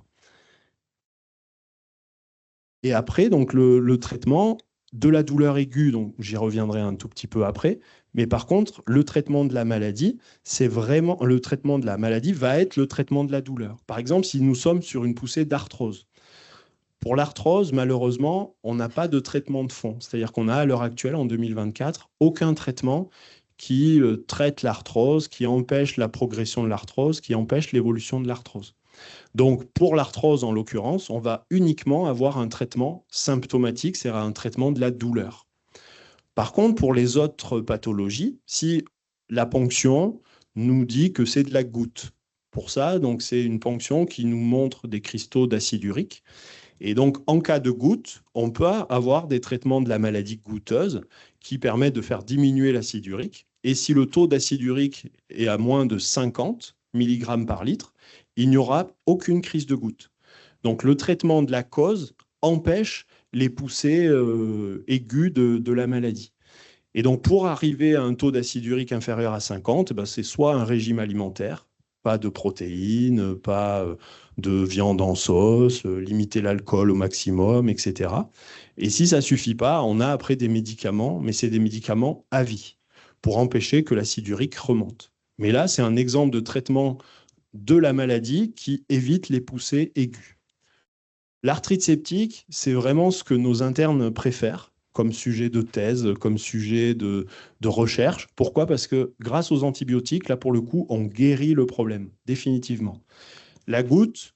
Et après, donc le traitement de la douleur aiguë, donc j'y reviendrai un tout petit peu après, mais par contre, le traitement de la maladie, le traitement de la maladie va être le traitement de la douleur. Par exemple, si nous sommes sur une poussée d'arthrose. Pour l'arthrose, malheureusement, on n'a pas de traitement de fond. C'est-à-dire qu'on a à l'heure actuelle, en 2024, aucun traitement qui traite l'arthrose, qui empêche la progression de l'arthrose, qui empêche l'évolution de l'arthrose. Donc, pour l'arthrose, en l'occurrence, on va uniquement avoir un traitement symptomatique, c'est-à-dire un traitement de la douleur. Par contre, pour les autres pathologies, si la ponction nous dit que c'est de la goutte, pour ça, donc c'est une ponction qui nous montre des cristaux d'acide urique. Et donc, en cas de goutte, on peut avoir des traitements de la maladie goutteuse qui permettent de faire diminuer l'acide urique. Et si le taux d'acide urique est à moins de 50 mg par litre, il n'y aura aucune crise de goutte. Donc, le traitement de la cause empêche les poussées aiguës de la maladie. Et donc, pour arriver à un taux d'acide urique inférieur à 50, ben, c'est soit un régime alimentaire, pas de protéines, pas de viande en sauce, limiter l'alcool au maximum, etc. Et si ça ne suffit pas, on a après des médicaments, mais c'est des médicaments à vie, pour empêcher que l'acide urique remonte. Mais là, c'est un exemple de traitement de la maladie qui évite les poussées aiguës. L'arthrite septique, c'est vraiment ce que nos internes préfèrent comme sujet de thèse, comme sujet de recherche. Pourquoi? Parce que grâce aux antibiotiques, là pour le coup, on guérit le problème, définitivement. La goutte,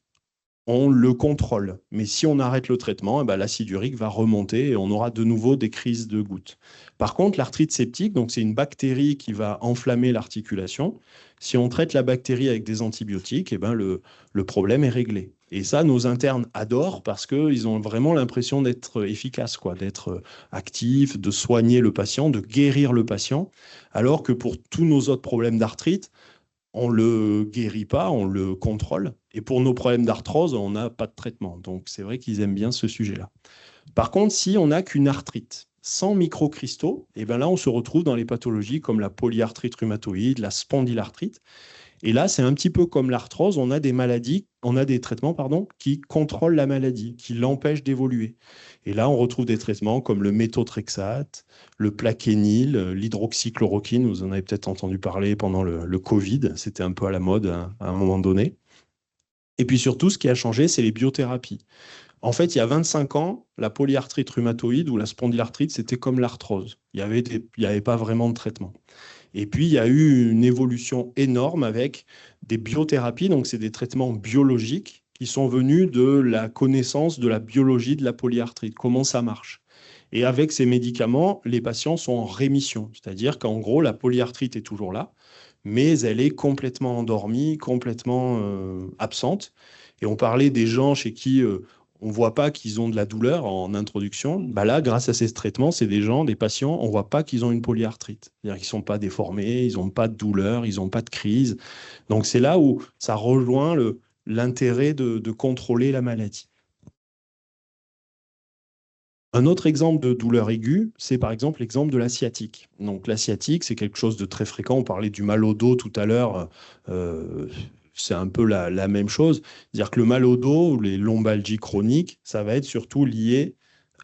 on le contrôle. Mais si on arrête le traitement, eh ben, l'acide urique va remonter et on aura de nouveau des crises de gouttes. Par contre, l'arthrite septique, donc c'est une bactérie qui va enflammer l'articulation. Si on traite la bactérie avec des antibiotiques, eh ben, le problème est réglé. Et ça, nos internes adorent parce qu'ils ont vraiment l'impression d'être efficaces, quoi, d'être actifs, de soigner le patient, de guérir le patient. Alors que pour tous nos autres problèmes d'arthrite, on ne le guérit pas, on le contrôle. Et pour nos problèmes d'arthrose, on n'a pas de traitement. Donc, c'est vrai qu'ils aiment bien ce sujet-là. Par contre, si on n'a qu'une arthrite sans microcristaux, et ben là, on se retrouve dans les pathologies comme la polyarthrite rhumatoïde, la spondylarthrite. Et là, c'est un petit peu comme l'arthrose, on a des traitements qui contrôlent la maladie, qui l'empêchent d'évoluer. Et là, on retrouve des traitements comme le méthotrexate, le plaquenil, l'hydroxychloroquine, vous en avez peut-être entendu parler pendant le Covid, c'était un peu à la mode à un moment donné. Et puis surtout, ce qui a changé, c'est les biothérapies. En fait, il y a 25 ans, la polyarthrite rhumatoïde ou la spondylarthrite, c'était comme l'arthrose. Il n'y avait pas vraiment de traitement. Et puis, il y a eu une évolution énorme avec des biothérapies, donc c'est des traitements biologiques qui sont venus de la connaissance de la biologie de la polyarthrite, comment ça marche. Et avec ces médicaments, les patients sont en rémission, c'est-à-dire qu'en gros, la polyarthrite est toujours là, mais elle est complètement endormie, complètement absente. Et on parlait des gens chez qui on ne voit pas qu'ils ont de la douleur en introduction. Bah là, grâce à ces traitements, c'est des patients, on ne voit pas qu'ils ont une polyarthrite. C'est-à-dire qu'ils ne sont pas déformés, ils n'ont pas de douleur, ils n'ont pas de crise. Donc c'est là où ça rejoint l'intérêt de contrôler la maladie. Un autre exemple de douleur aiguë, c'est par exemple l'exemple de la sciatique. Donc la sciatique, c'est quelque chose de très fréquent. On parlait du mal au dos tout à l'heure. C'est un peu la même chose. C'est-à-dire que le mal au dos ou les lombalgies chroniques, ça va être surtout lié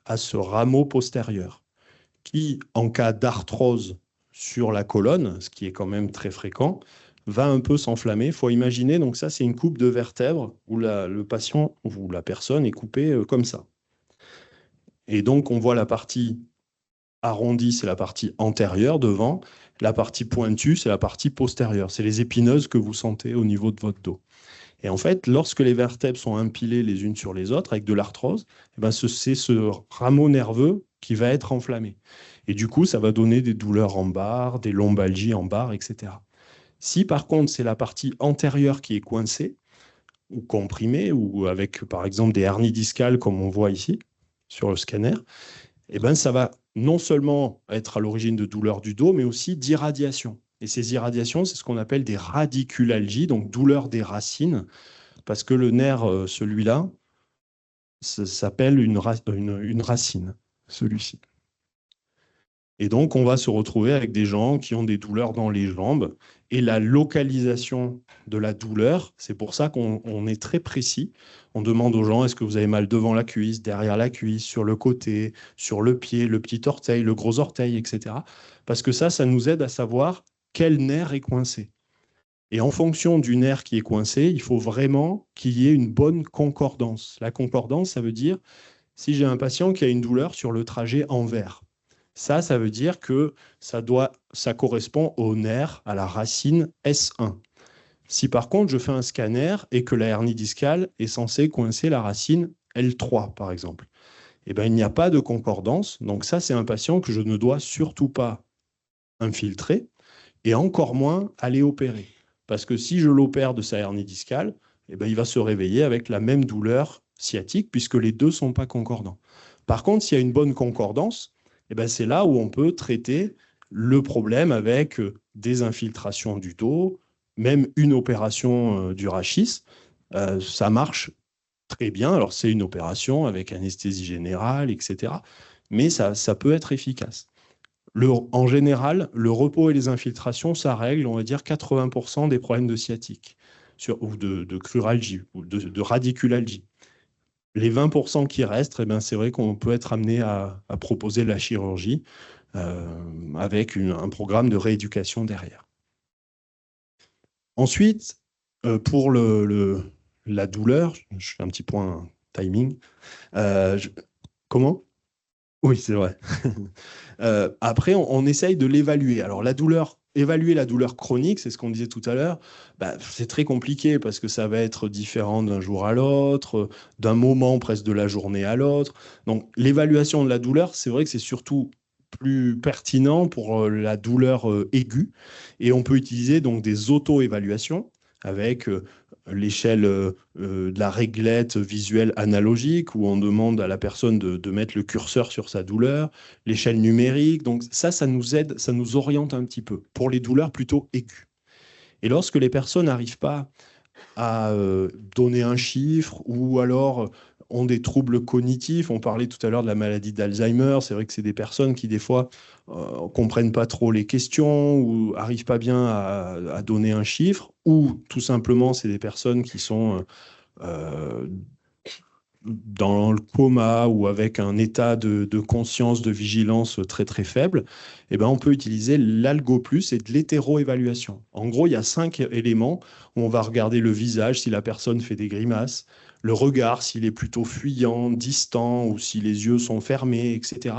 à ce rameau postérieur qui, en cas d'arthrose sur la colonne, ce qui est quand même très fréquent, va un peu s'enflammer. Il faut imaginer, donc ça, c'est une coupe de vertèbres où le patient ou la personne est coupée comme ça. Et donc, on voit la partie arrondie, c'est la partie antérieure devant. La partie pointue, c'est la partie postérieure. C'est les épineuses que vous sentez au niveau de votre dos. Et en fait, lorsque les vertèbres sont empilées les unes sur les autres avec de l'arthrose, eh ben c'est ce rameau nerveux qui va être enflammé. Et du coup, ça va donner des douleurs en barre, des lombalgies en barre, etc. Si par contre, c'est la partie antérieure qui est coincée ou comprimée, ou avec par exemple des hernies discales comme on voit ici sur le scanner, eh ben, ça va non seulement être à l'origine de douleurs du dos, mais aussi d'irradiation. Et ces irradiations, c'est ce qu'on appelle des radiculalgies, donc douleurs des racines, parce que le nerf, celui-là, ça s'appelle une racine, celui-ci. Et donc, on va se retrouver avec des gens qui ont des douleurs dans les jambes. Et la localisation de la douleur, c'est pour ça qu'on est très précis. On demande aux gens, est-ce que vous avez mal devant la cuisse, derrière la cuisse, sur le côté, sur le pied, le petit orteil, le gros orteil, etc. Parce que ça nous aide à savoir quel nerf est coincé. Et en fonction du nerf qui est coincé, il faut vraiment qu'il y ait une bonne concordance. La concordance, ça veut dire, si j'ai un patient qui a une douleur sur le trajet envers, ça veut dire que ça correspond au nerf, à la racine S1. Si par contre je fais un scanner et que la hernie discale est censée coincer la racine L3, par exemple, eh ben, il n'y a pas de concordance. Donc ça, c'est un patient que je ne dois surtout pas infiltrer et encore moins aller opérer. Parce que si je l'opère de sa hernie discale, eh ben, il va se réveiller avec la même douleur sciatique puisque les deux ne sont pas concordants. Par contre, s'il y a une bonne concordance, eh ben, c'est là où on peut traiter le problème avec des infiltrations du dos, même une opération du rachis. Ça marche très bien. Alors, c'est une opération avec anesthésie générale, etc. Mais ça peut être efficace. En général, le repos et les infiltrations, ça règle, on va dire, 80% des problèmes de sciatique ou de cruralgie ou de radiculalgie. Les 20% qui restent, eh ben, c'est vrai qu'on peut être amené à proposer de la chirurgie avec un programme de rééducation derrière. Ensuite, pour la douleur, je fais un petit point timing. Comment? Oui, c'est vrai. Après, on essaye de l'évaluer. Alors, évaluer la douleur chronique, c'est ce qu'on disait tout à l'heure, c'est très compliqué parce que ça va être différent d'un jour à l'autre, d'un moment presque de la journée à l'autre. Donc, l'évaluation de la douleur, c'est vrai que c'est surtout plus pertinent pour la douleur aiguë. Et on peut utiliser donc des auto-évaluations avec l'échelle de la réglette visuelle analogique où on demande à la personne de mettre le curseur sur sa douleur, l'échelle numérique. Donc ça nous aide, ça nous oriente un petit peu pour les douleurs plutôt aiguës. Et lorsque les personnes n'arrivent pas à donner un chiffre ou alors ont des troubles cognitifs. On parlait tout à l'heure de la maladie d'Alzheimer. C'est vrai que c'est des personnes qui, des fois, comprennent pas trop les questions ou arrivent pas bien à donner un chiffre. Ou tout simplement, c'est des personnes qui sont dans le coma ou avec un état de conscience, de vigilance très très faible, eh ben, on peut utiliser l'Algo Plus et de l'hétéroévaluation. En gros, il y a 5 éléments où on va regarder le visage, si la personne fait des grimaces, le regard, s'il est plutôt fuyant, distant ou si les yeux sont fermés, etc.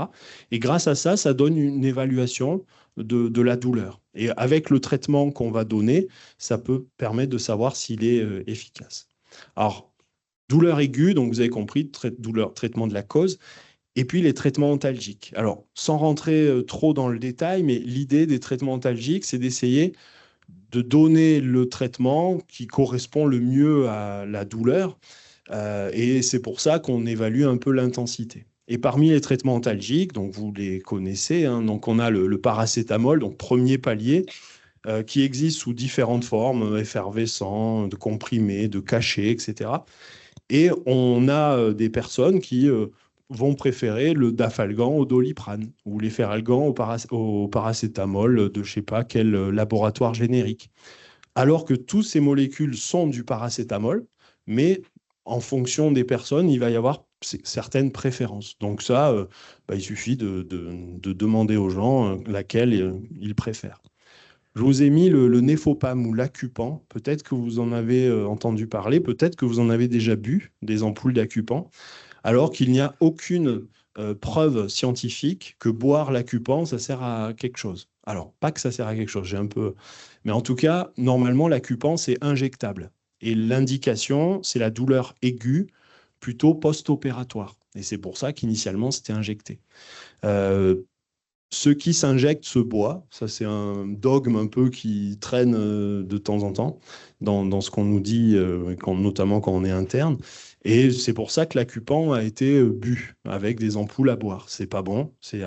Et grâce à ça, ça donne une évaluation de la douleur. Et avec le traitement qu'on va donner, ça peut permettre de savoir s'il est efficace. Alors, douleur aiguë, donc vous avez compris, traitement de la cause, et puis les traitements antalgiques. Alors, sans rentrer trop dans le détail, mais l'idée des traitements antalgiques, c'est d'essayer de donner le traitement qui correspond le mieux à la douleur, et c'est pour ça qu'on évalue un peu l'intensité. Et parmi les traitements antalgiques, donc vous les connaissez, hein, donc on a le paracétamol, donc premier palier, qui existe sous différentes formes, effervescent, de comprimé, de cachet, etc. Et on a des personnes qui vont préférer le Dafalgan au Doliprane ou les Feralgan au paracétamol de je ne sais pas quel laboratoire générique. Alors que toutes ces molécules sont du paracétamol, mais en fonction des personnes, il va y avoir certaines préférences. Donc ça, il suffit de demander aux gens laquelle ils préfèrent. Je vous ai mis le Nefopam ou l'Acupan. Peut-être que vous en avez entendu parler, peut-être que vous en avez déjà bu des ampoules d'Acupan, alors qu'il n'y a aucune preuve scientifique que boire l'Acupan, ça sert à quelque chose. Alors, pas que ça sert à quelque chose, j'ai un peu... Mais en tout cas, normalement, l'Acupan, c'est injectable. Et l'indication, c'est la douleur aiguë, plutôt post-opératoire. Et c'est pour ça qu'initialement, c'était injecté. Ceux qui s'injectent se boivent. Ça, c'est un dogme un peu qui traîne de temps en temps dans ce qu'on nous dit, notamment quand on est interne. Et c'est pour ça que l'Acupan a été bu avec des ampoules à boire. C'est pas bon, c'est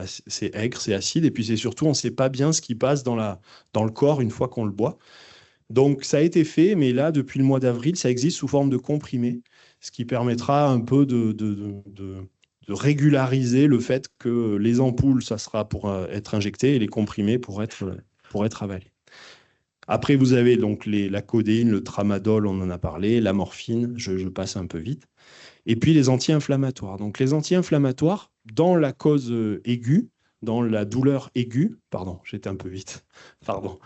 aigre, c'est acide. Et puis c'est surtout, on ne sait pas bien ce qui passe dans le corps une fois qu'on le boit. Donc ça a été fait, mais là, depuis le mois d'avril, ça existe sous forme de comprimé, ce qui permettra un peu de régulariser le fait que les ampoules, ça sera pour être injecté et les comprimés pour être avalés. Après, vous avez donc la codéine, le tramadol, on en a parlé, la morphine, je passe un peu vite. Et puis les anti-inflammatoires. Donc les anti-inflammatoires, dans la cause aiguë, dans la douleur aiguë, pardon, j'étais un peu vite, pardon.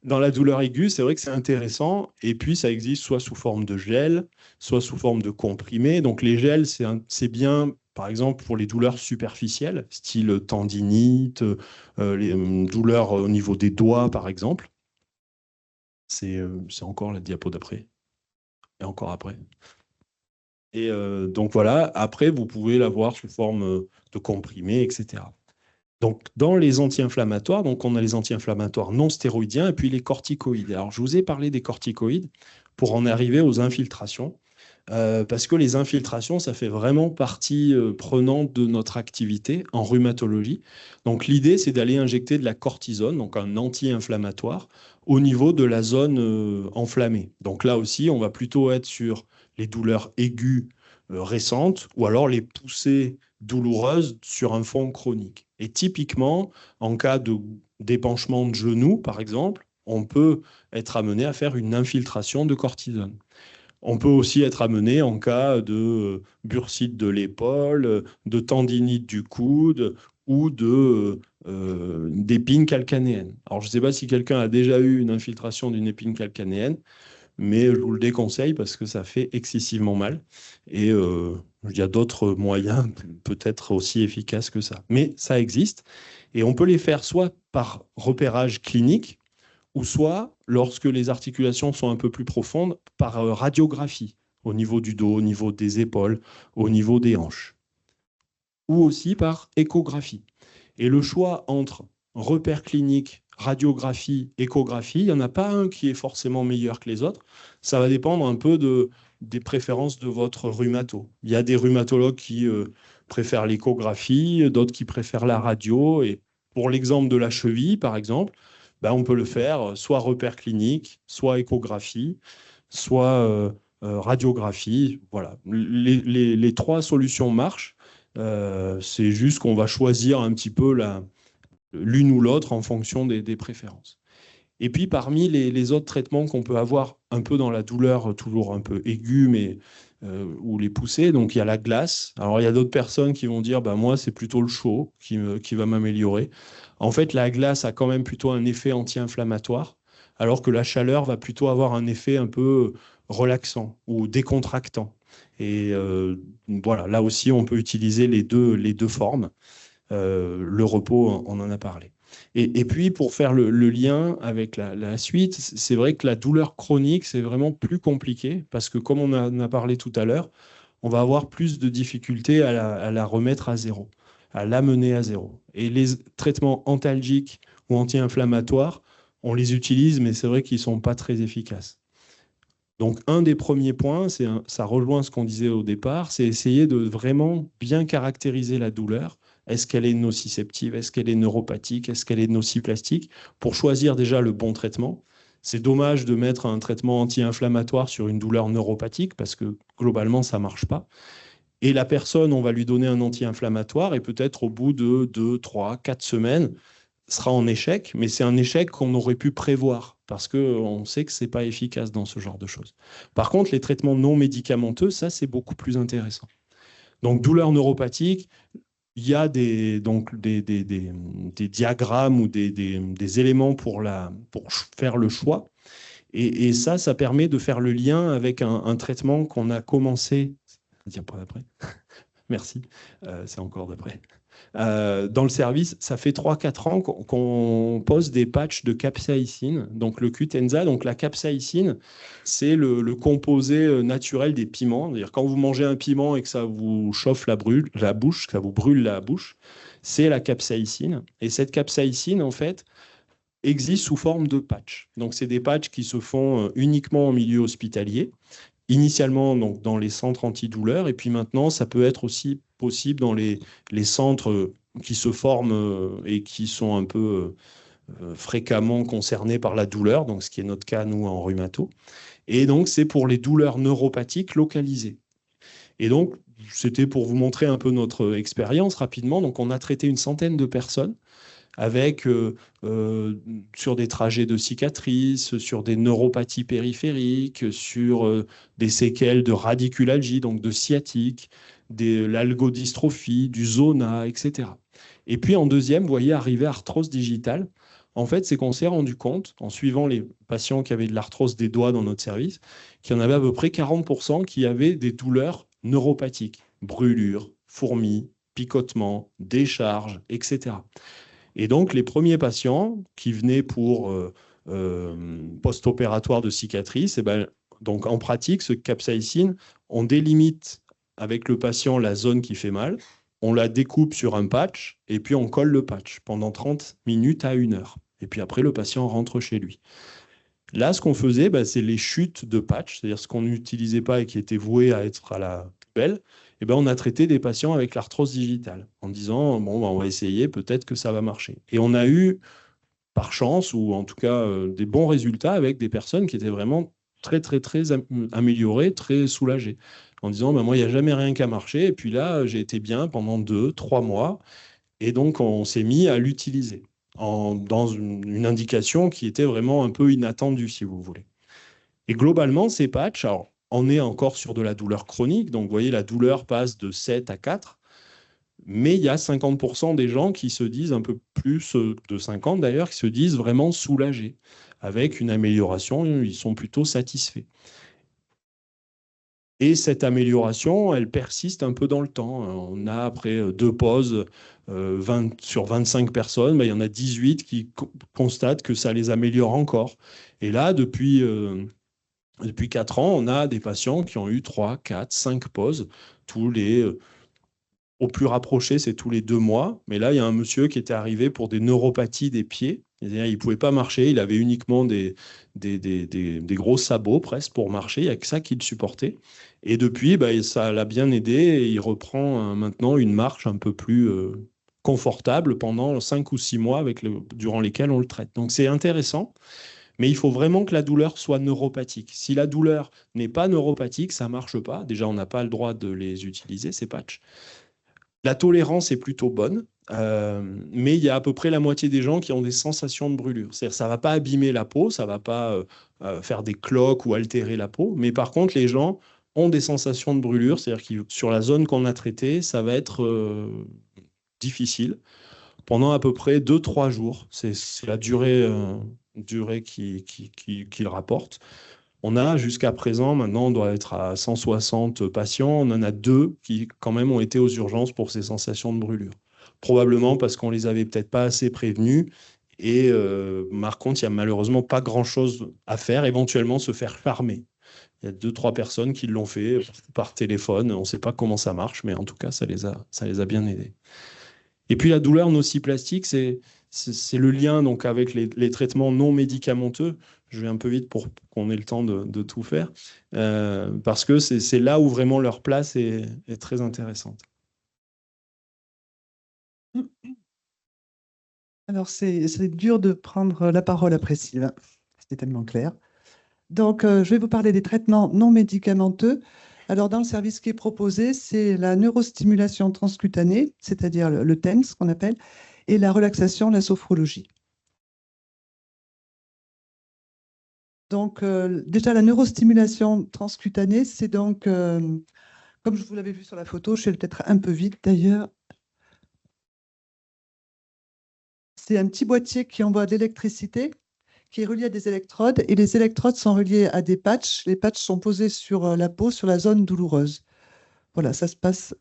Dans la douleur aiguë, c'est vrai que c'est intéressant. Et puis, ça existe soit sous forme de gel, soit sous forme de comprimé. Donc, les gels, c'est bien, par exemple, pour les douleurs superficielles, style tendinite, les douleurs au niveau des doigts, par exemple. C'est encore la diapo d'après. Et encore après. Et donc, voilà. Après, vous pouvez l'avoir sous forme de comprimé, etc. Donc, dans les anti-inflammatoires, donc on a les anti-inflammatoires non stéroïdiens et puis les corticoïdes. Alors, je vous ai parlé des corticoïdes pour en arriver aux infiltrations, parce que les infiltrations, ça fait vraiment partie prenante de notre activité en rhumatologie. Donc, l'idée, c'est d'aller injecter de la cortisone, donc un anti-inflammatoire, au niveau de la zone enflammée. Donc là aussi, on va plutôt être sur les douleurs aiguës récentes ou alors les poussées douloureuses sur un fond chronique. Et typiquement, en cas d'épanchement de genou, par exemple, on peut être amené à faire une infiltration de cortisone. On peut aussi être amené en cas de bursite de l'épaule, de tendinite du coude ou d'épine calcanéenne. Alors, je ne sais pas si quelqu'un a déjà eu une infiltration d'une épine calcanéenne, mais je vous le déconseille parce que ça fait excessivement mal. Et il y a d'autres moyens peut-être aussi efficaces que ça. Mais ça existe. Et on peut les faire soit par repérage clinique, ou soit, lorsque les articulations sont un peu plus profondes, par radiographie, au niveau du dos, au niveau des épaules, au niveau des hanches. Ou aussi par échographie. Et le choix entre repère clinique, radiographie, échographie, il n'y en a pas un qui est forcément meilleur que les autres. Ça va dépendre un peu des préférences de votre rhumato. Il y a des rhumatologues qui préfèrent l'échographie, d'autres qui préfèrent la radio. Et pour l'exemple de la cheville, par exemple, ben on peut le faire soit repère clinique, soit échographie, soit radiographie. Voilà. Les trois solutions marchent. C'est juste qu'on va choisir un petit peu l'une ou l'autre en fonction des préférences. Et puis, parmi les autres traitements qu'on peut avoir un peu dans la douleur, toujours un peu aiguë, mais ou les poussées, donc il y a la glace. Alors, il y a d'autres personnes qui vont dire, bah, moi, c'est plutôt le chaud qui va m'améliorer. En fait, la glace a quand même plutôt un effet anti-inflammatoire, alors que la chaleur va plutôt avoir un effet un peu relaxant ou décontractant. Et voilà, là aussi, on peut utiliser les deux formes. Le repos, on en a parlé. Et puis, pour faire le lien avec la suite, c'est vrai que la douleur chronique, c'est vraiment plus compliqué parce que, comme on en a parlé tout à l'heure, on va avoir plus de difficultés à la remettre à zéro, à l'amener à zéro. Et les traitements antalgiques ou anti-inflammatoires, on les utilise, mais c'est vrai qu'ils ne sont pas très efficaces. Donc, un des premiers points, ça rejoint ce qu'on disait au départ, c'est essayer de vraiment bien caractériser la douleur. Est-ce qu'elle est nociceptive? Est-ce qu'elle est neuropathique? Est-ce qu'elle est nociplastique? Pour choisir déjà le bon traitement. C'est dommage de mettre un traitement anti-inflammatoire sur une douleur neuropathique parce que globalement, ça ne marche pas. Et la personne, on va lui donner un anti-inflammatoire et peut-être au bout de 2, 3, 4 semaines, sera en échec, mais c'est un échec qu'on aurait pu prévoir parce qu'on sait que ce n'est pas efficace dans ce genre de choses. Par contre, les traitements non médicamenteux, ça, c'est beaucoup plus intéressant. Donc, douleur neuropathique, il y a des diagrammes ou des éléments pour faire le choix. Et ça permet de faire le lien avec un traitement qu'on a commencé. Pas d'après. Merci, c'est encore d'après. Dans le service, ça fait 3-4 ans qu'on pose des patchs de capsaïcine, donc le Qutenza. Donc la capsaïcine, c'est le composé naturel des piments. C'est-à-dire quand vous mangez un piment et que ça vous chauffe la bouche, que ça vous brûle la bouche, c'est la capsaïcine. Et cette capsaïcine, en fait, existe sous forme de patchs. Donc c'est des patchs qui se font uniquement en milieu hospitalier. Initialement donc, dans les centres antidouleurs, et puis maintenant, ça peut être aussi possible dans les centres qui se forment et qui sont un peu fréquemment concernés par la douleur, donc ce qui est notre cas, nous, en rhumato. Et donc, c'est pour les douleurs neuropathiques localisées. Et donc, c'était pour vous montrer un peu notre expérience rapidement. Donc, on a traité une centaine de personnes avec sur des trajets de cicatrices, sur des neuropathies périphériques, sur des séquelles de radiculalgie, donc de sciatique, de l'algodystrophie, du zona, etc. Et puis en deuxième, vous voyez arriver arthrose digitale. En fait, c'est qu'on s'est rendu compte, en suivant les patients qui avaient de l'arthrose des doigts dans notre service, qu'il y en avait à peu près 40% qui avaient des douleurs neuropathiques, brûlures, fourmis, picotements, décharges, etc. Et donc, les premiers patients qui venaient pour post-opératoire de cicatrice, donc en pratique, ce capsaïcine, on délimite avec le patient la zone qui fait mal, on la découpe sur un patch, et puis on colle le patch pendant 30 minutes à 1 heure. Et puis après, le patient rentre chez lui. Là, ce qu'on faisait, c'est les chutes de patch, c'est-à-dire ce qu'on n'utilisait pas et qui était voué à être à la poubelle. On a traité des patients avec l'arthrose digitale en disant, on va essayer, peut-être que ça va marcher. Et on a eu, par chance, ou en tout cas des bons résultats avec des personnes qui étaient vraiment très améliorés, très soulagés, en disant bah, moi, il n'y a jamais rien qui a marché. Et puis là, j'ai été bien pendant 2, 3 mois. Et donc, on s'est mis à l'utiliser dans une indication qui était vraiment un peu inattendue, si vous voulez. Et globalement, ces patchs, alors, on est encore sur de la douleur chronique. Donc, vous voyez, la douleur passe de 7 à 4. Mais il y a 50% des gens qui se disent, un peu plus de 50 d'ailleurs, qui se disent vraiment soulagés. Avec une amélioration, ils sont plutôt satisfaits. Et cette amélioration, elle persiste un peu dans le temps. On a, après 2 pauses, 20, sur 25 personnes, ben, il y en a 18 qui constatent que ça les améliore encore. Et là, depuis 4 ans, on a des patients qui ont eu 3, 4, 5 pauses tous les... au plus rapproché, c'est tous les 2 mois. Mais là, il y a un monsieur qui était arrivé pour des neuropathies des pieds. Il ne pouvait pas marcher. Il avait uniquement des gros sabots presque pour marcher. Il n'y a que ça qu'il supportait. Et depuis, bah, ça l'a bien aidé. Et il reprend maintenant une marche un peu plus confortable pendant 5 ou 6 mois durant lesquels on le traite. Donc c'est intéressant. Mais il faut vraiment que la douleur soit neuropathique. Si la douleur n'est pas neuropathique, ça ne marche pas. Déjà, on n'a pas le droit de les utiliser, ces patchs. La tolérance est plutôt bonne, mais il y a à peu près la moitié des gens qui ont des sensations de brûlure. C'est-à-dire que ça ne va pas abîmer la peau, ça ne va pas faire des cloques ou altérer la peau, mais par contre, les gens ont des sensations de brûlure, c'est-à-dire que sur la zone qu'on a traitée, ça va être difficile pendant à peu près 2-3 jours. C'est la durée qu'il rapporte. On a jusqu'à présent, maintenant on doit être à 160 patients, on en a 2 qui quand même ont été aux urgences pour ces sensations de brûlure. Probablement parce qu'on les avait peut-être pas assez prévenus et par contre, il n'y a malheureusement pas grand-chose à faire, éventuellement se faire farmer. Il y a 2-3 personnes qui l'ont fait par téléphone, on ne sait pas comment ça marche, mais en tout cas, ça les a bien aidés. Et puis la douleur nociplastique, c'est le lien donc, avec les traitements non médicamenteux. Je vais un peu vite pour qu'on ait le temps de tout faire, parce que c'est là où vraiment leur place est très intéressante. Alors, c'est dur de prendre la parole après Sylvain. C'était tellement clair. Donc, je vais vous parler des traitements non médicamenteux. Alors, dans le service qui est proposé, c'est la neurostimulation transcutanée, c'est-à-dire le TENS qu'on appelle, et la relaxation, la sophrologie. Donc, déjà, la neurostimulation transcutanée, c'est donc, comme je vous l'avais vu sur la photo, je vais peut-être un peu vite d'ailleurs. C'est un petit boîtier qui envoie de l'électricité, qui est relié à des électrodes, et les électrodes sont reliées à des patchs. Les patchs sont posés sur la peau, sur la zone douloureuse. Voilà, ça se passe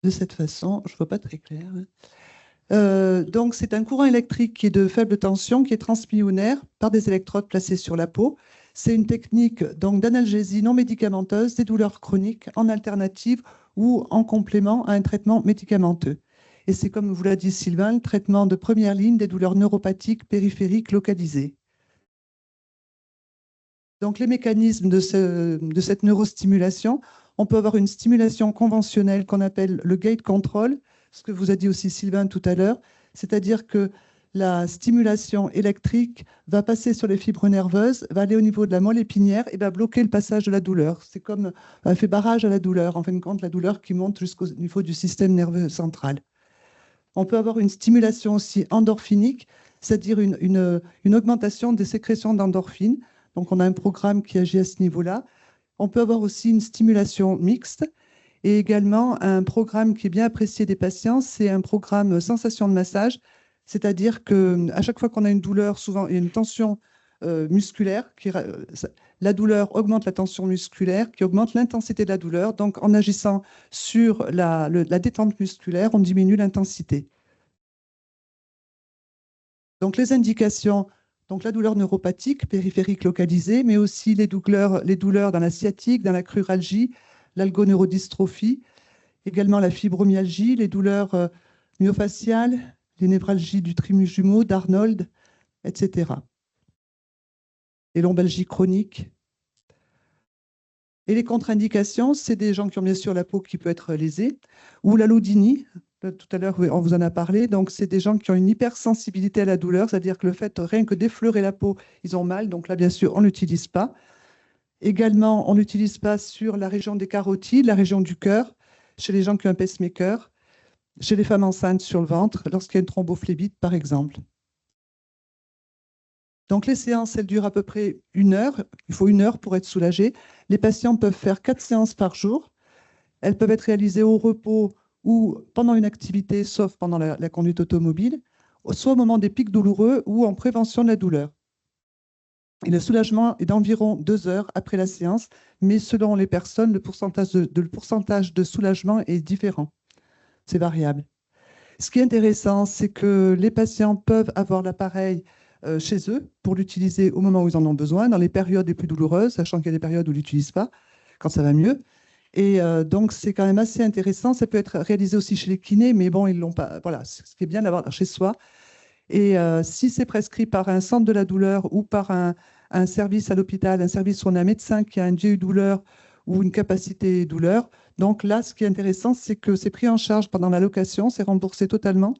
de cette façon. Je ne vois pas très clair. Donc, c'est un courant électrique qui est de faible tension, qui est transmis au nerf par des électrodes placées sur la peau. C'est une technique d'analgésie non médicamenteuse des douleurs chroniques en alternative ou en complément à un traitement médicamenteux. Et c'est, comme vous l'a dit Sylvain, le traitement de première ligne des douleurs neuropathiques périphériques localisées. Donc, les mécanismes de cette neurostimulation, on peut avoir une stimulation conventionnelle qu'on appelle le gate control, ce que vous a dit aussi Sylvain tout à l'heure, c'est-à-dire que la stimulation électrique va passer sur les fibres nerveuses, va aller au niveau de la moelle épinière et va bloquer le passage de la douleur. C'est comme un fait barrage à la douleur, en fin de compte, la douleur qui monte jusqu'au niveau du système nerveux central. On peut avoir une stimulation aussi endorphinique, c'est-à-dire une augmentation des sécrétions d'endorphines. Donc, on a un programme qui agit à ce niveau-là. On peut avoir aussi une stimulation mixte et également un programme qui est bien apprécié des patients, c'est un programme sensation de massage, c'est-à-dire qu'à chaque fois qu'on a une douleur, souvent il y a une tension musculaire, la douleur augmente la tension musculaire, qui augmente l'intensité de la douleur. Donc, en agissant sur la détente musculaire, on diminue l'intensité. Donc, les indications, donc la douleur neuropathique, périphérique localisée, mais aussi les douleurs dans la sciatique, dans la cruralgie, l'algoneurodystrophie, également la fibromyalgie, les douleurs myofasciales, les névralgies du thymus jumeau, d'Arnold, etc. Les lombalgies chroniques. Et les contre-indications, c'est des gens qui ont bien sûr la peau qui peut être lésée, ou l'allodynie. Tout à l'heure, on vous en a parlé. Donc, c'est des gens qui ont une hypersensibilité à la douleur, c'est-à-dire que le fait rien que d'effleurer la peau, ils ont mal. Donc là, bien sûr, on ne l'utilise pas. Également, on n'utilise pas sur la région des carotides, la région du cœur, chez les gens qui ont un pacemaker, chez les femmes enceintes sur le ventre, lorsqu'il y a une thrombophlébite, par exemple. Donc, les séances, elles durent à peu près 1 heure. Il faut 1 heure pour être soulagé. Les patients peuvent faire 4 séances par jour. Elles peuvent être réalisées au repos ou pendant une activité, sauf pendant la conduite automobile, soit au moment des pics douloureux ou en prévention de la douleur. Et le soulagement est d'environ 2 heures après la séance, mais selon les personnes, le pourcentage de soulagement est différent. C'est variable. Ce qui est intéressant, c'est que les patients peuvent avoir l'appareil chez eux pour l'utiliser au moment où ils en ont besoin, dans les périodes les plus douloureuses, sachant qu'il y a des périodes où ils ne l'utilisent pas, quand ça va mieux. Et donc, c'est quand même assez intéressant. Ça peut être réalisé aussi chez les kinés, mais bon, ils l'ont pas. Voilà, ce qui est bien d'avoir chez soi. Et si c'est prescrit par un centre de la douleur ou par un service à l'hôpital, un service où on a un médecin qui a un DIU douleur ou une capacité douleur, donc là, ce qui est intéressant, c'est que c'est pris en charge pendant la location, c'est remboursé totalement.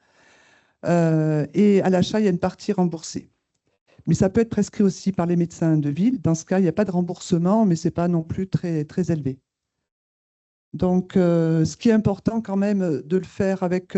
Et à l'achat, il y a une partie remboursée. Mais ça peut être prescrit aussi par les médecins de ville. Dans ce cas, il n'y a pas de remboursement, mais ce n'est pas non plus très, très élevé. Donc, ce qui est important quand même de le faire avec,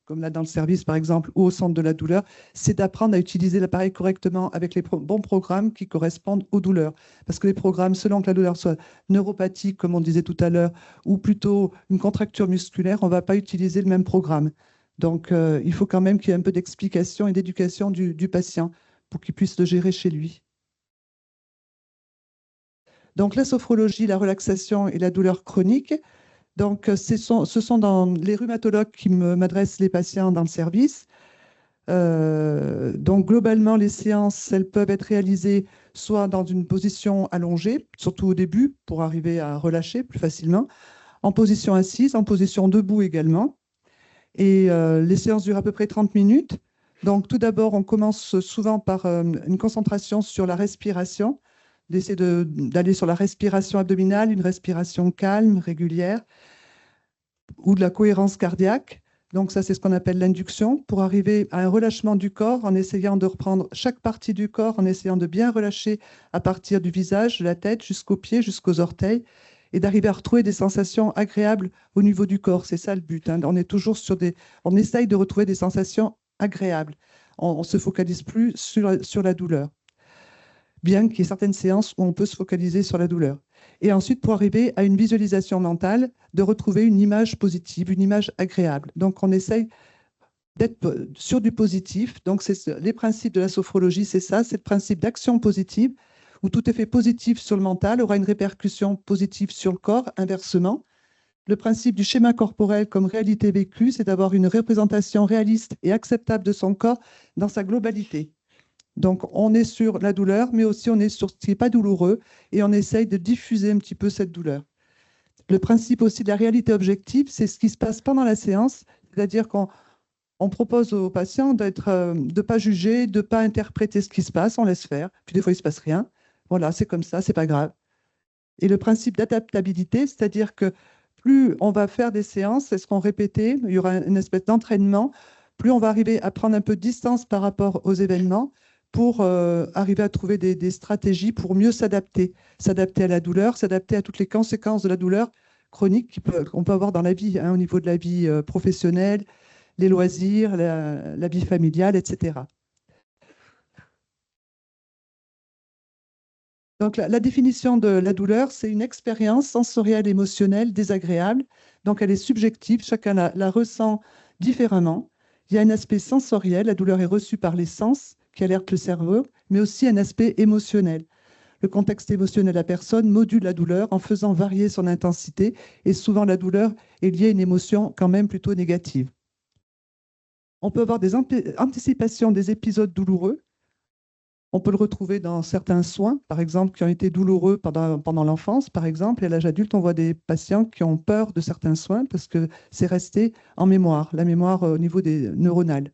comme là dans le service par exemple, ou au centre de la douleur, c'est d'apprendre à utiliser l'appareil correctement avec les bons programmes qui correspondent aux douleurs. Parce que les programmes, selon que la douleur soit neuropathique, comme on disait tout à l'heure, ou plutôt une contracture musculaire, on ne va pas utiliser le même programme. Donc, il faut quand même qu'il y ait un peu d'explication et d'éducation du patient pour qu'il puisse le gérer chez lui. Donc, la sophrologie, la relaxation et la douleur chronique. Donc, ce sont dans les rhumatologues qui m'adressent les patients dans le service. Donc, globalement, les séances, elles peuvent être réalisées soit dans une position allongée, surtout au début, pour arriver à relâcher plus facilement, en position assise, en position debout également. Et les séances durent à peu près 30 minutes. Donc, tout d'abord, on commence souvent par une concentration sur la respiration, d'essayer d'aller sur la respiration abdominale, une respiration calme, régulière, ou de la cohérence cardiaque. Donc ça, c'est ce qu'on appelle l'induction, pour arriver à un relâchement du corps en essayant de reprendre chaque partie du corps, en essayant de bien relâcher à partir du visage, de la tête, jusqu'aux pieds, jusqu'aux orteils, et d'arriver à retrouver des sensations agréables au niveau du corps. C'est ça le but, hein. On est toujours on essaye de retrouver des sensations agréables. On ne se focalise plus sur la douleur, bien qu'il y ait certaines séances où on peut se focaliser sur la douleur. Et ensuite, pour arriver à une visualisation mentale, de retrouver une image positive, une image agréable. Donc, on essaye d'être sur du positif. Donc, les principes de la sophrologie, c'est ça, c'est le principe d'action positive, où tout effet positif sur le mental aura une répercussion positive sur le corps, inversement. Le principe du schéma corporel comme réalité vécue, c'est d'avoir une représentation réaliste et acceptable de son corps dans sa globalité. Donc, on est sur la douleur, mais aussi on est sur ce qui n'est pas douloureux et on essaye de diffuser un petit peu cette douleur. Le principe aussi de la réalité objective, c'est ce qui se passe pendant la séance, c'est-à-dire qu'on propose aux patients de ne pas juger, de ne pas interpréter ce qui se passe, on laisse faire, puis des fois il ne se passe rien. Voilà, c'est comme ça, c'est pas grave. Et le principe d'adaptabilité, c'est-à-dire que plus on va faire des séances, c'est ce qu'on répétait, il y aura une espèce d'entraînement, plus on va arriver à prendre un peu de distance par rapport aux événements, pour arriver à trouver des stratégies pour mieux s'adapter à la douleur, s'adapter à toutes les conséquences de la douleur chronique qu'on peut avoir dans la vie, hein, au niveau de la vie professionnelle, les loisirs, la vie familiale, etc. Donc, la définition de la douleur, c'est une expérience sensorielle émotionnelle désagréable. Donc, elle est subjective, chacun la ressent différemment. Il y a un aspect sensoriel, la douleur est reçue par les sens, qui alerte le cerveau, mais aussi un aspect émotionnel. Le contexte émotionnel de la personne module la douleur en faisant varier son intensité et souvent la douleur est liée à une émotion quand même plutôt négative. On peut avoir des anticipations des épisodes douloureux. On peut le retrouver dans certains soins, par exemple, qui ont été douloureux pendant l'enfance, par exemple. Et à l'âge adulte, on voit des patients qui ont peur de certains soins parce que c'est resté en mémoire, la mémoire au niveau des neuronales.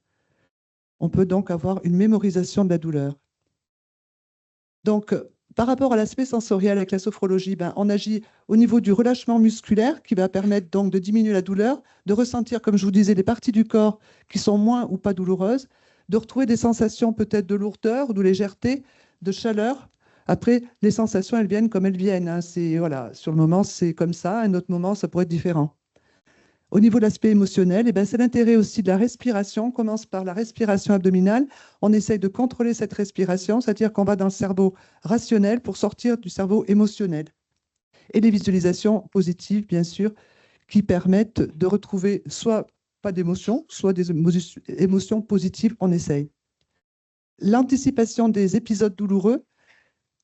On peut donc avoir une mémorisation de la douleur. Donc, par rapport à l'aspect sensoriel avec la sophrologie, on agit au niveau du relâchement musculaire qui va permettre donc de diminuer la douleur, de ressentir, comme je vous disais, les parties du corps qui sont moins ou pas douloureuses, de retrouver des sensations peut-être de lourdeur, de légèreté, de chaleur, Après, les sensations, elles viennent comme elles viennent, hein. Voilà, sur le moment, c'est comme ça. À un autre moment, ça pourrait être différent. Au niveau de l'aspect émotionnel, eh ben, c'est l'intérêt aussi de la respiration. On commence par la respiration abdominale. On essaye de contrôler cette respiration, c'est-à-dire qu'on va dans le cerveau rationnel pour sortir du cerveau émotionnel. Et les visualisations positives, bien sûr, qui permettent de retrouver soit pas d'émotions, soit des émotions positives, on essaye. L'anticipation des épisodes douloureux.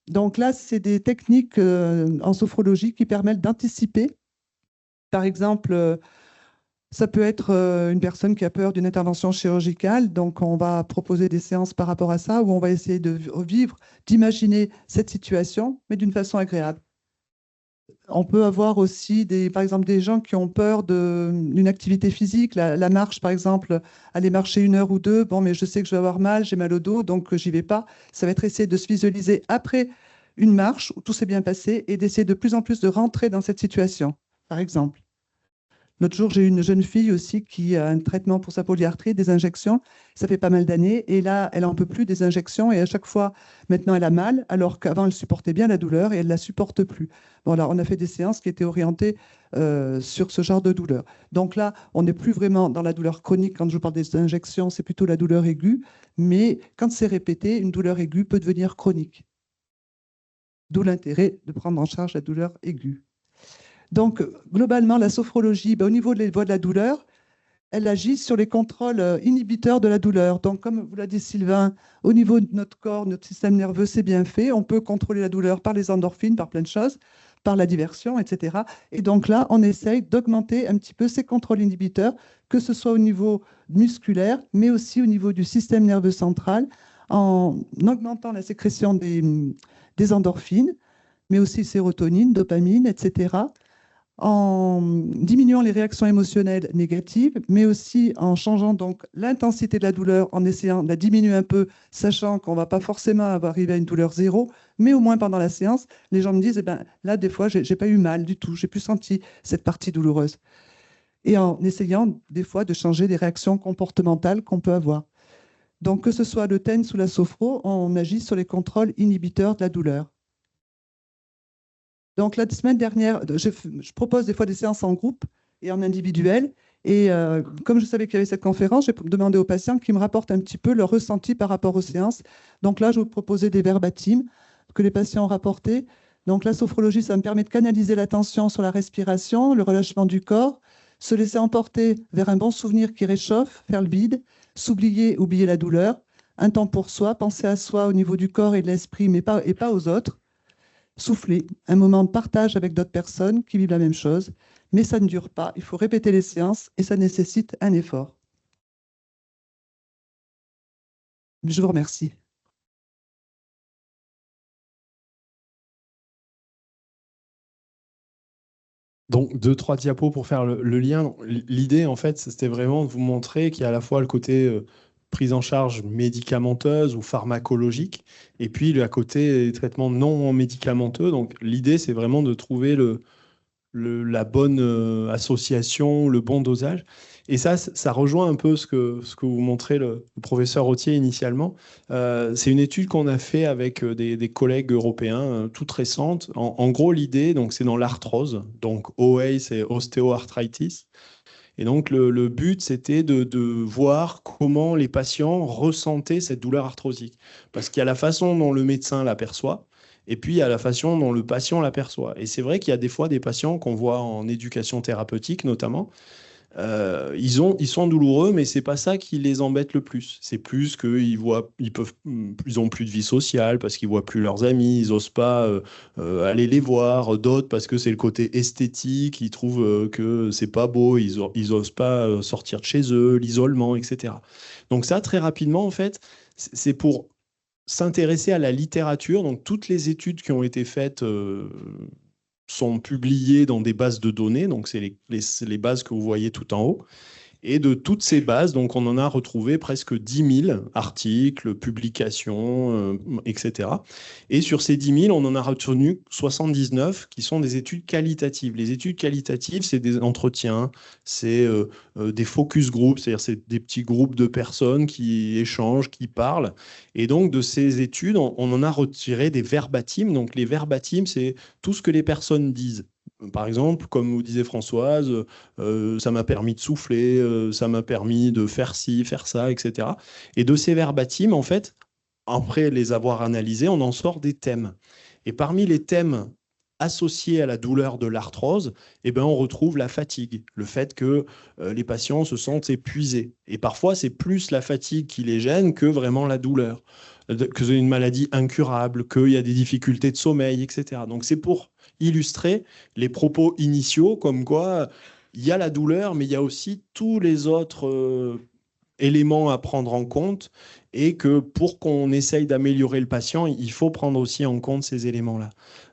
Donc là, c'est des techniques en sophrologie qui permettent d'anticiper. Par exemple, ça peut être une personne qui a peur d'une intervention chirurgicale, donc on va proposer des séances par rapport à ça, où on va essayer de vivre, d'imaginer cette situation, mais d'une façon agréable. On peut avoir aussi, par exemple, des gens qui ont peur d'une activité physique, la marche, par exemple, aller marcher 1 heure ou 2, bon, mais je sais que je vais avoir mal, j'ai mal au dos, donc j'y vais pas. Ça va être essayer de se visualiser après une marche où tout s'est bien passé et d'essayer de plus en plus de rentrer dans cette situation, par exemple. L'autre jour, j'ai eu une jeune fille aussi qui a un traitement pour sa polyarthrite, des injections. Ça fait pas mal d'années. Et là, elle n'en peut plus des injections. Et à chaque fois, maintenant, elle a mal, alors qu'avant, elle supportait bien la douleur et elle ne la supporte plus. Bon, là, on a fait des séances qui étaient orientées sur ce genre de douleur. Donc là, on n'est plus vraiment dans la douleur chronique. Quand je parle des injections, c'est plutôt la douleur aiguë. Mais quand c'est répété, une douleur aiguë peut devenir chronique. D'où l'intérêt de prendre en charge la douleur aiguë. Donc, globalement, la sophrologie, au niveau des voies de la douleur, elle agit sur les contrôles inhibiteurs de la douleur. Donc, comme vous l'a dit Sylvain, au niveau de notre corps, notre système nerveux, c'est bien fait. On peut contrôler la douleur par les endorphines, par plein de choses, par la diversion, etc. Et donc là, on essaye d'augmenter un petit peu ces contrôles inhibiteurs, que ce soit au niveau musculaire, mais aussi au niveau du système nerveux central, en augmentant la sécrétion des endorphines, mais aussi sérotonine, dopamine, etc., en diminuant les réactions émotionnelles négatives, mais aussi en changeant donc l'intensité de la douleur, en essayant de la diminuer un peu, sachant qu'on ne va pas forcément arriver à une douleur zéro, mais au moins pendant la séance, les gens me disent, eh ben, là, des fois, j'ai pas eu mal du tout, j'ai plus senti cette partie douloureuse. Et en essayant, des fois, de changer des réactions comportementales qu'on peut avoir. Donc, que ce soit le TENS ou la sophro, on agit sur les contrôles inhibiteurs de la douleur. Donc, la semaine dernière, je propose des fois des séances en groupe et en individuel. Et comme je savais qu'il y avait cette conférence, j'ai demandé aux patients qui me rapportent un petit peu leur ressenti par rapport aux séances. Donc là, je vous proposais des verbatims que les patients ont rapportés. Donc la sophrologie, ça me permet de canaliser l'attention sur la respiration, le relâchement du corps, se laisser emporter vers un bon souvenir qui réchauffe, faire le vide, oublier la douleur, un temps pour soi, penser à soi au niveau du corps et de l'esprit, mais pas aux autres. Souffler, un moment de partage avec d'autres personnes qui vivent la même chose, mais ça ne dure pas. Il faut répéter les séances et ça nécessite un effort. Je vous remercie. Donc, 2-3 diapos pour faire le lien. L'idée, en fait, c'était vraiment de vous montrer qu'il y a à la fois le côté prise en charge médicamenteuse ou pharmacologique, et puis le côté traitement non médicamenteux. Donc, l'idée, c'est vraiment de trouver la bonne association, le bon dosage. Et ça rejoint un peu ce que vous montrez le professeur Rottier initialement. C'est une étude qu'on a fait avec des collègues européens, toute récente. En gros, l'idée, donc, c'est dans l'arthrose. Donc, OA, c'est ostéoarthritis. Et donc, le but, c'était de voir comment les patients ressentaient cette douleur arthrosique. Parce qu'il y a la façon dont le médecin l'aperçoit, et puis il y a la façon dont le patient l'aperçoit. Et c'est vrai qu'il y a des fois des patients qu'on voit en éducation thérapeutique, notamment, ils sont douloureux, mais c'est pas ça qui les embête le plus. C'est plus qu'ils ont plus de vie sociale parce qu'ils voient plus leurs amis, ils n'osent pas aller les voir. D'autres parce que c'est le côté esthétique, ils trouvent que c'est pas beau, ils osent pas sortir de chez eux, l'isolement, etc. Donc ça, très rapidement, en fait, c'est pour s'intéresser à la littérature. Donc toutes les études qui ont été faites sont publiées dans des bases de données, donc c'est les bases que vous voyez tout en haut. Et de toutes ces bases, donc on en a retrouvé presque 10 000 articles, publications, etc. Et sur ces 10 000, on en a retenu 79 qui sont des études qualitatives. Les études qualitatives, c'est des entretiens, c'est des focus groups, c'est-à-dire c'est des petits groupes de personnes qui échangent, qui parlent. Et donc, de ces études, on en a retiré des verbatims. Donc, les verbatims, c'est tout ce que les personnes disent. Par exemple, comme vous disait Françoise, ça m'a permis de souffler, ça m'a permis de faire ci, faire ça, etc. Et de ces verbatims, en fait, après les avoir analysés, on en sort des thèmes. Et parmi les thèmes associés à la douleur de l'arthrose, eh ben, on retrouve la fatigue, le fait que les patients se sentent épuisés. Et parfois, c'est plus la fatigue qui les gêne que vraiment la douleur, que c'est une maladie incurable, qu'il y a des difficultés de sommeil, etc. Donc c'est pour illustrer les propos initiaux, comme quoi il y a la douleur, mais il y a aussi tous les autres éléments à prendre en compte, et que pour qu'on essaye d'améliorer le patient, il faut prendre aussi en compte ces éléments-là.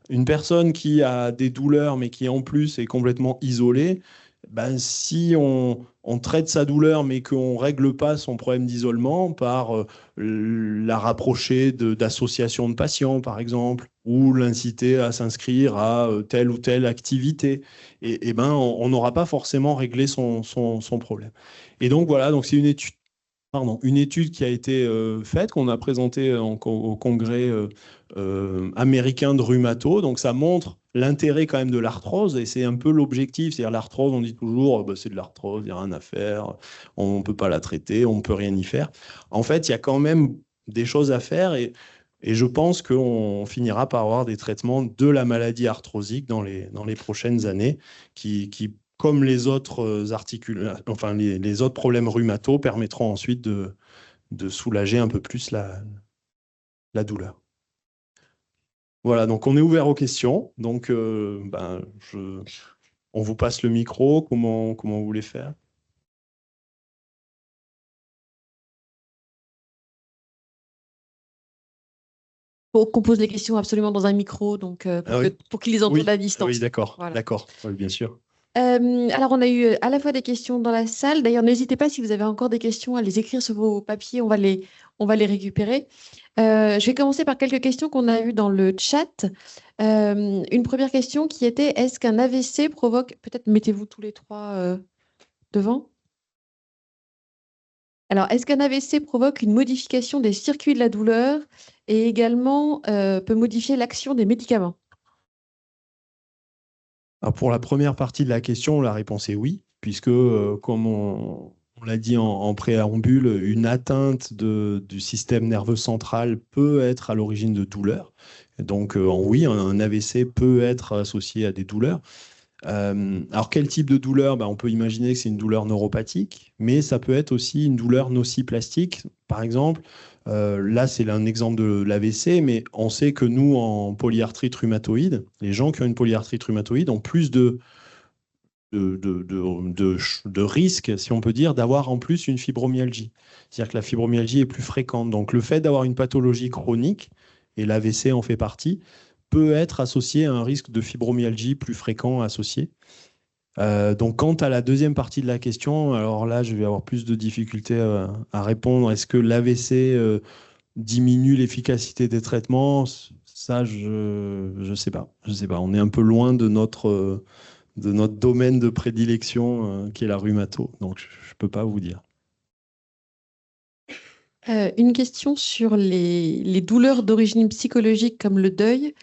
Une personne qui a des douleurs, mais qui en plus est complètement isolée, ben, si on traite sa douleur, mais qu'on ne règle pas son problème d'isolement par la rapprocher d'associations de patients, par exemple, ou l'inciter à s'inscrire à telle ou telle activité, et ben, on n'aura pas forcément réglé son problème. Et donc voilà, donc c'est une étude qui a été faite, qu'on a présentée au congrès américain de rhumato. Donc ça montre l'intérêt quand même de l'arthrose, et c'est un peu l'objectif. C'est-à-dire l'arthrose, on dit toujours, bah, c'est de l'arthrose, il n'y a rien à faire, on ne peut pas la traiter, on ne peut rien y faire. En fait, il y a quand même des choses à faire, et je pense qu'on finira par avoir des traitements de la maladie arthrosique dans les prochaines années qui comme les autres enfin les autres problèmes rhumato, permettront ensuite de soulager un peu plus la douleur. Voilà, donc on est ouvert aux questions. Donc, on vous passe le micro. Comment vous voulez faire? Faut qu'on pose les questions absolument dans un micro, donc pour qu'ils les entendent à distance. Oui, d'accord, Voilà. d'accord, oui, bien sûr. Alors, on a eu à la fois des questions dans la salle. D'ailleurs, n'hésitez pas, si vous avez encore des questions, à les écrire sur vos papiers. On va les récupérer. Je vais commencer par quelques questions qu'on a eues dans le chat. Une première question qui était: est-ce qu'un AVC provoque... Peut-être mettez-vous tous les trois devant. Alors, est-ce qu'un AVC provoque une modification des circuits de la douleur et également peut modifier l'action des médicaments? Alors pour la première partie de la question, la réponse est oui, puisque comme on l'a dit en préambule, une atteinte du système nerveux central peut être à l'origine de douleurs. Donc oui, un AVC peut être associé à des douleurs. Alors quel type de douleur? On peut imaginer que c'est une douleur neuropathique, mais ça peut être aussi une douleur nociplastique. Par exemple, là c'est un exemple de l'AVC, mais on sait que nous, en polyarthrite rhumatoïde, les gens qui ont une polyarthrite rhumatoïde ont plus de risque, si on peut dire, d'avoir en plus une fibromyalgie. C'est-à-dire que la fibromyalgie est plus fréquente. Donc le fait d'avoir une pathologie chronique, et l'AVC en fait partie, peut être associé à un risque de fibromyalgie plus fréquent associé. Donc, quant à la deuxième partie de la question, alors là, je vais avoir plus de difficultés à répondre. Est-ce que l'AVC diminue l'efficacité des traitements? Ça, je sais pas. Je sais pas. On est un peu loin de notre domaine de prédilection qui est la rhumato. Donc, je peux pas vous dire. Une question sur les douleurs d'origine psychologique comme le deuil.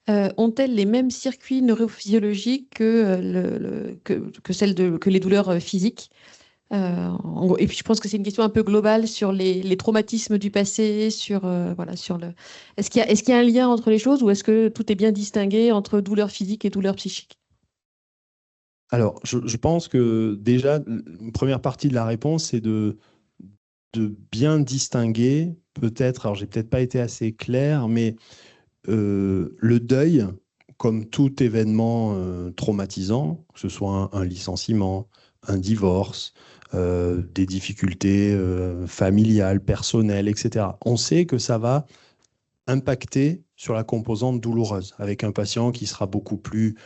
Ont-elles les mêmes circuits neurophysiologiques que les douleurs physiques? Et puis je pense que c'est une question un peu globale sur les traumatismes du passé, Est-ce qu'il y a un lien entre les choses, ou est-ce que tout est bien distingué entre douleurs physiques et douleurs psychiques? Alors, je pense que déjà, une première partie de la réponse, c'est de bien distinguer, peut-être, alors j'ai peut-être pas été assez clair, mais le deuil, comme tout événement traumatisant, que ce soit un licenciement, un divorce, des difficultés familiales, personnelles, etc., on sait que ça va impacter sur la composante douloureuse, avec un patient qui sera beaucoup plus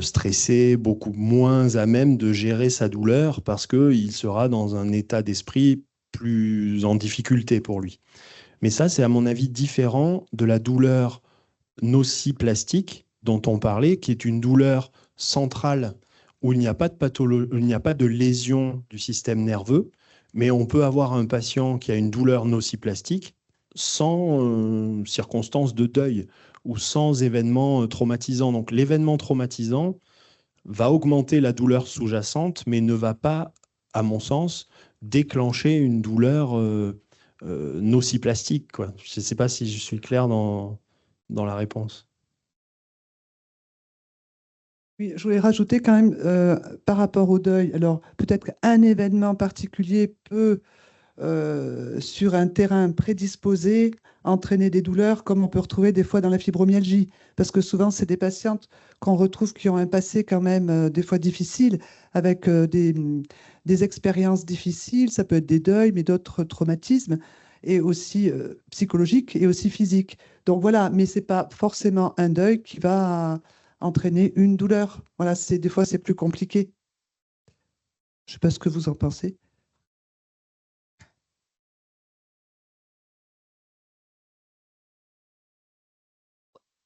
stressé, beaucoup moins à même de gérer sa douleur parce qu'il sera dans un état d'esprit plus en difficulté pour lui. Mais ça, c'est à mon avis différent de la douleur nociplastique dont on parlait, qui est une douleur centrale où il n'y a pas de il n'y a pas de lésion du système nerveux, mais on peut avoir un patient qui a une douleur nociplastique sans circonstance de deuil ou sans événement traumatisant. Donc l'événement traumatisant va augmenter la douleur sous-jacente, mais ne va pas, à mon sens, déclencher une douleur nociplastique, quoi. Je ne sais pas si je suis clair dans la réponse. Oui, je voulais rajouter quand même par rapport au deuil. Alors, peut-être qu'un événement particulier peut, sur un terrain prédisposé, entraîner des douleurs, comme on peut retrouver des fois dans la fibromyalgie. Parce que souvent, c'est des patientes qu'on retrouve qui ont un passé quand même des fois difficile, avec des expériences difficiles. Ça peut être des deuils, mais d'autres traumatismes, et aussi psychologiques et aussi physiques. Donc voilà, mais ce n'est pas forcément un deuil qui va entraîner une douleur. Voilà, des fois, c'est plus compliqué. Je ne sais pas ce que vous en pensez.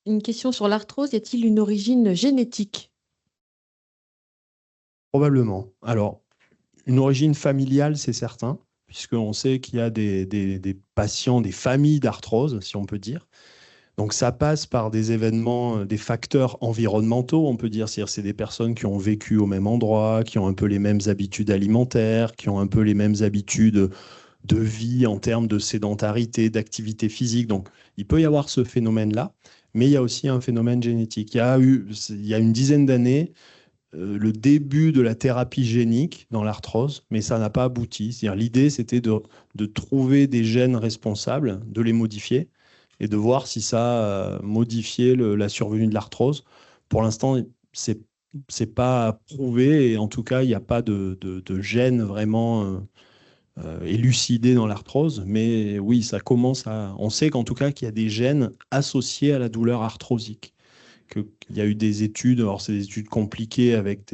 Une question sur l'arthrose, y a-t-il une origine génétique? Probablement. Alors, une origine familiale, c'est certain, puisqu'on sait qu'il y a des patients, des familles d'arthrose, si on peut dire. Donc ça passe par des événements, des facteurs environnementaux, on peut dire. C'est-à-dire c'est des personnes qui ont vécu au même endroit, qui ont un peu les mêmes habitudes alimentaires, qui ont un peu les mêmes habitudes de vie en termes de sédentarité, d'activité physique. Donc il peut y avoir ce phénomène-là, mais il y a aussi un phénomène génétique. Il y a une dizaine d'années, le début de la thérapie génique dans l'arthrose, mais ça n'a pas abouti. C'est-à-dire l'idée, c'était de trouver des gènes responsables, de les modifier et de voir si ça modifiait la survenue de l'arthrose. Pour l'instant, c'est pas prouvé, et en tout cas, il n'y a pas de gènes vraiment élucidés dans l'arthrose. Mais oui, ça commence à... On sait qu'en tout cas, qu'il y a des gènes associés à la douleur arthrosique. Il y a eu des études, alors c'est des études compliquées avec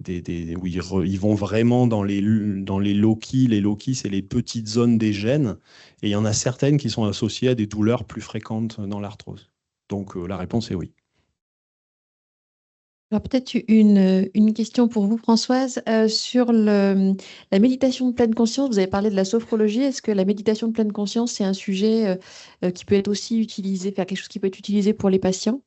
où ils vont vraiment dans les loci. Les loci, c'est les petites zones des gènes, et il y en a certaines qui sont associées à des douleurs plus fréquentes dans l'arthrose. Donc la réponse est oui. Alors peut-être une question pour vous, Françoise, sur la méditation de pleine conscience. Vous avez parlé de la sophrologie. Est-ce que la méditation de pleine conscience, c'est un sujet qui peut être aussi utilisé, faire quelque chose qui peut être utilisé pour les patients?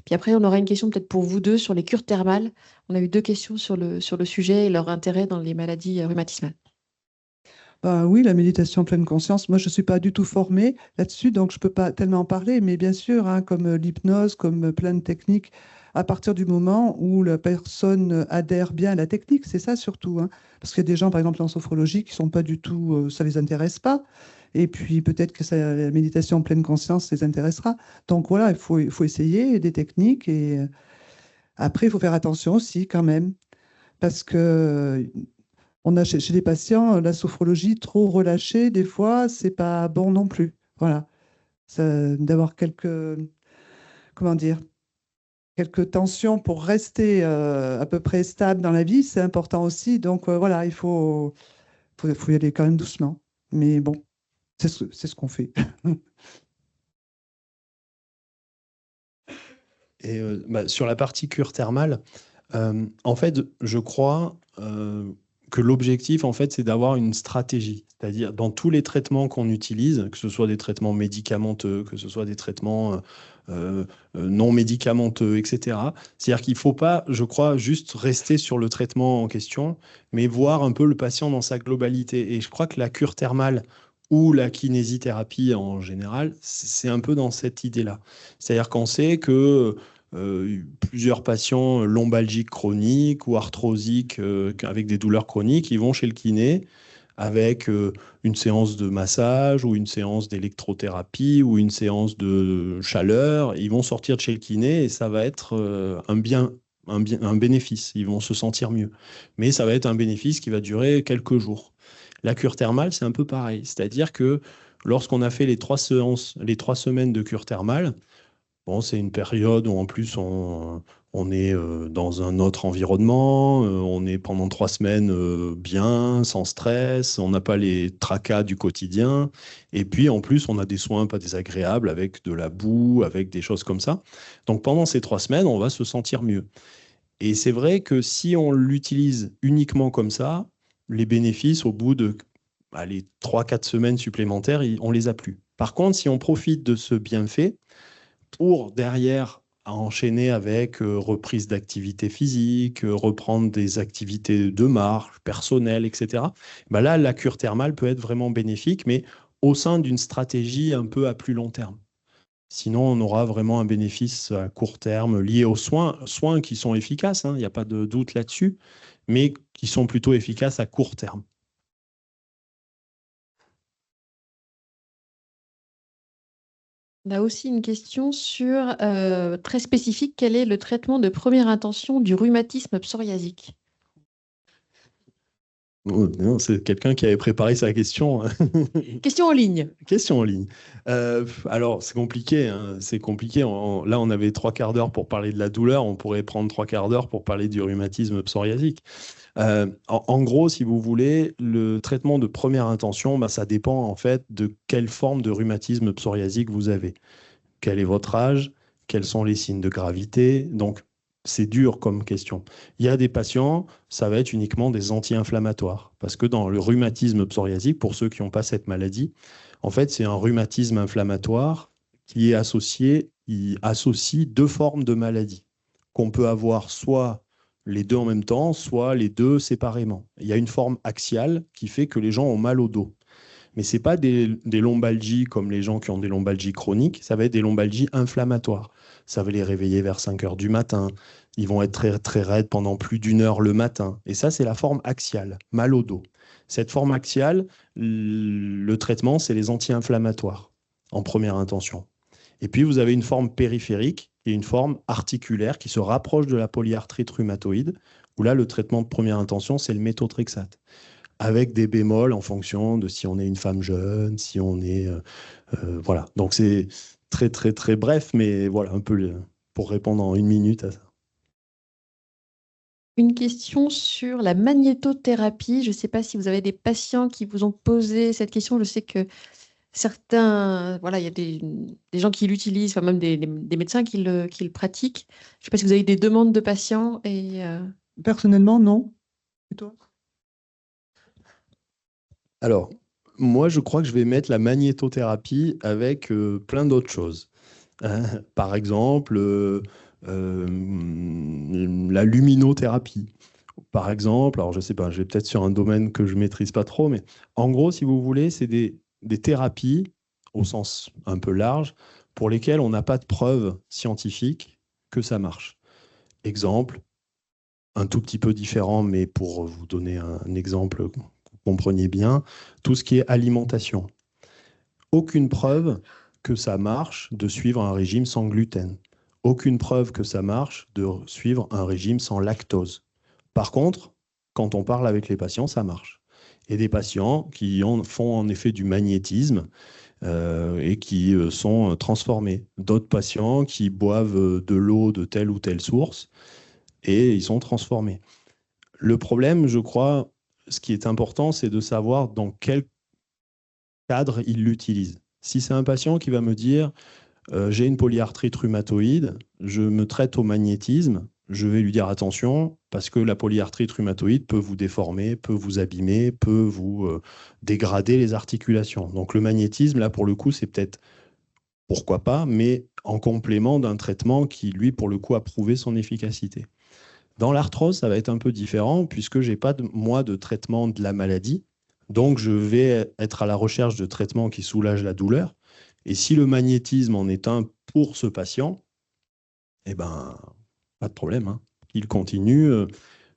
Puis après, on aura une question peut-être pour vous deux sur les cures thermales. On a eu 2 questions sur le sujet et leur intérêt dans les maladies rhumatismales. Oui, la méditation pleine conscience, moi je ne suis pas du tout formée là-dessus, donc je ne peux pas tellement en parler, mais bien sûr, hein, comme l'hypnose, comme plein de techniques, à partir du moment où la personne adhère bien à la technique, c'est ça surtout, hein, parce qu'il y a des gens, par exemple en sophrologie, qui ne sont pas du tout, ça ne les intéresse pas, et puis peut-être que la méditation pleine conscience les intéressera. Donc voilà, il faut essayer des techniques, et après, il faut faire attention aussi quand même, parce que on a chez les patients la sophrologie trop relâchée, des fois, c'est pas bon non plus. Voilà. D'avoir comment dire, quelques tensions pour rester à peu près stable dans la vie, c'est important aussi. Donc voilà, il faut y aller quand même doucement. Mais bon, c'est ce qu'on fait. Et sur la partie cure thermale, en fait, je crois que l'objectif, en fait, c'est d'avoir une stratégie. C'est-à-dire, dans tous les traitements qu'on utilise, que ce soit des traitements médicamenteux, que ce soit des traitements non médicamenteux, etc. C'est-à-dire qu'il ne faut pas, je crois, juste rester sur le traitement en question, mais voir un peu le patient dans sa globalité. Et je crois que la cure thermale ou la kinésithérapie en général, c'est un peu dans cette idée-là. C'est-à-dire qu'on sait que plusieurs patients lombalgiques chroniques ou arthrosiques avec des douleurs chroniques, ils vont chez le kiné avec une séance de massage ou une séance d'électrothérapie ou une séance de chaleur. Ils vont sortir de chez le kiné et ça va être un bénéfice. Ils vont se sentir mieux. Mais ça va être un bénéfice qui va durer quelques jours. La cure thermale, c'est un peu pareil. C'est-à-dire que Lorsqu'on a fait les 3 semaines de cure thermale, bon, c'est une période où en plus on est dans un autre environnement, on est pendant 3 semaines bien, sans stress, on n'a pas les tracas du quotidien, et puis en plus on a des soins pas désagréables avec de la boue, avec des choses comme ça. Donc pendant ces 3 semaines, on va se sentir mieux. Et c'est vrai que si on l'utilise uniquement comme ça, les bénéfices au bout de 3-4 semaines supplémentaires, on les a plus. Par contre, si on profite de ce bienfait, pour derrière enchaîner avec reprise d'activité physique, reprendre des activités de marche, personnelles, etc. Ben là, la cure thermale peut être vraiment bénéfique, mais au sein d'une stratégie un peu à plus long terme. Sinon, on aura vraiment un bénéfice à court terme lié aux soins qui sont efficaces, hein, il n'y a pas de doute là-dessus, mais qui sont plutôt efficaces à court terme. On a aussi une question sur, très spécifique, quel est le traitement de première intention du rhumatisme psoriasique? Oh, non, c'est quelqu'un qui avait préparé sa question. Question en ligne. Question en ligne. Alors, c'est compliqué. Hein, c'est compliqué. Là, on avait 3 quarts d'heure pour parler de la douleur. On pourrait prendre 3 quarts d'heure pour parler du rhumatisme psoriasique. En gros, si vous voulez, le traitement de première intention, ça dépend en fait de quelle forme de rhumatisme psoriasique vous avez. Quel est votre âge? Quels sont les signes de gravité? Donc, c'est dur comme question. Il y a des patients, ça va être uniquement des anti-inflammatoires. Parce que dans le rhumatisme psoriasique, pour ceux qui n'ont pas cette maladie, en fait, c'est un rhumatisme inflammatoire qui associe 2 formes de maladies. Qu'on peut avoir soit les 2 en même temps, soit les 2 séparément. Il y a une forme axiale qui fait que les gens ont mal au dos. Mais ce n'est pas des lombalgies comme les gens qui ont des lombalgies chroniques, ça va être des lombalgies inflammatoires. Ça va les réveiller vers 5 heures du matin. Ils vont être très, très raides pendant plus d'1 heure le matin. Et ça, c'est la forme axiale, mal au dos. Cette forme axiale, le traitement, c'est les anti-inflammatoires en première intention. Et puis, vous avez une forme périphérique et une forme articulaire qui se rapproche de la polyarthrite rhumatoïde, où là, le traitement de première intention, c'est le méthotrexate, avec des bémols en fonction de si on est une femme jeune, si on est... voilà. Donc, c'est très, très, très bref, mais voilà, un peu pour répondre en 1 minute à ça. Une question sur la magnétothérapie. Je ne sais pas si vous avez des patients qui vous ont posé cette question. Je sais que certains, voilà, il y a des gens qui l'utilisent, enfin même des médecins qui le pratiquent. Je ne sais pas si vous avez des demandes de patients. Personnellement, non. Et toi? Alors, moi, je crois que je vais mettre la magnétothérapie avec plein d'autres choses. Par exemple, la luminothérapie. Par exemple, alors je ne sais pas, je vais peut-être sur un domaine que je ne maîtrise pas trop, mais en gros, si vous voulez, c'est des thérapies, au sens un peu large, pour lesquelles on n'a pas de preuve scientifique que ça marche. Exemple, un tout petit peu différent, mais pour vous donner un exemple que vous compreniez bien, tout ce qui est alimentation. Aucune preuve que ça marche de suivre un régime sans gluten. Aucune preuve que ça marche de suivre un régime sans lactose. Par contre, quand on parle avec les patients, ça marche. Et des patients qui font en effet du magnétisme et qui sont transformés. D'autres patients qui boivent de l'eau de telle ou telle source et ils sont transformés. Le problème, je crois, ce qui est important, c'est de savoir dans quel cadre il l'utilise. Si c'est un patient qui va me dire j'ai une polyarthrite rhumatoïde, je me traite au magnétisme, je vais lui dire attention, parce que la polyarthrite rhumatoïde peut vous déformer, peut vous abîmer, peut vous dégrader les articulations. Donc le magnétisme, là, pour le coup, c'est peut-être, pourquoi pas, mais en complément d'un traitement qui, lui, pour le coup, a prouvé son efficacité. Dans l'arthrose, ça va être un peu différent, puisque je n'ai pas, moi, de traitement de la maladie. Donc, je vais être à la recherche de traitements qui soulagent la douleur. Et si le magnétisme en est un pour ce patient, eh ben, pas de problème, hein. Il continue.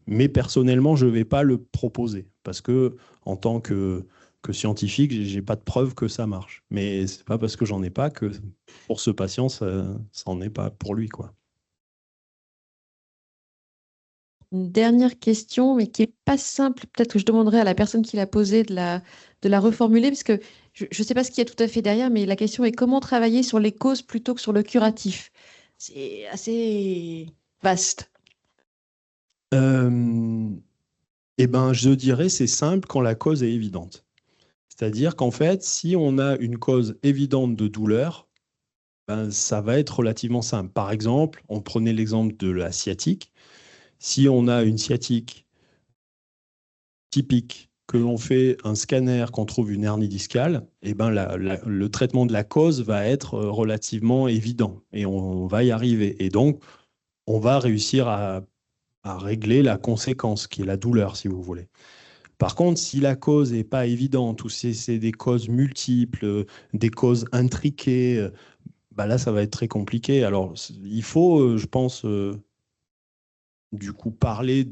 Mais personnellement, je ne vais pas le proposer parce que, en tant que scientifique, je n'ai pas de preuve que ça marche. Mais ce n'est pas parce que j'en ai pas que pour ce patient, ça n'en est pas pour lui, quoi. une dernière question, mais qui n'est pas simple. Peut-être que je demanderai à la personne qui l'a posée de la reformuler, parce que je ne sais pas ce qu'il y a tout à fait derrière, mais la question est comment travailler sur les causes plutôt que sur le curatif. C'est assez vaste. Eh ben, je dirais c'est simple quand la cause est évidente. C'est-à-dire qu'en fait, si on a une cause évidente de douleur, ben, ça va être relativement simple. Par exemple, on prenait l'exemple de la sciatique. Si on a une sciatique typique, que l'on fait un scanner, qu'on trouve une hernie discale, eh ben le traitement de la cause va être relativement évident et on va y arriver. Et donc, on va réussir à régler la conséquence, qui est la douleur, si vous voulez. Par contre, si la cause n'est pas évidente ou si c'est des causes multiples, des causes intriquées, bah là, ça va être très compliqué. Alors, il faut, je pense, du coup, parler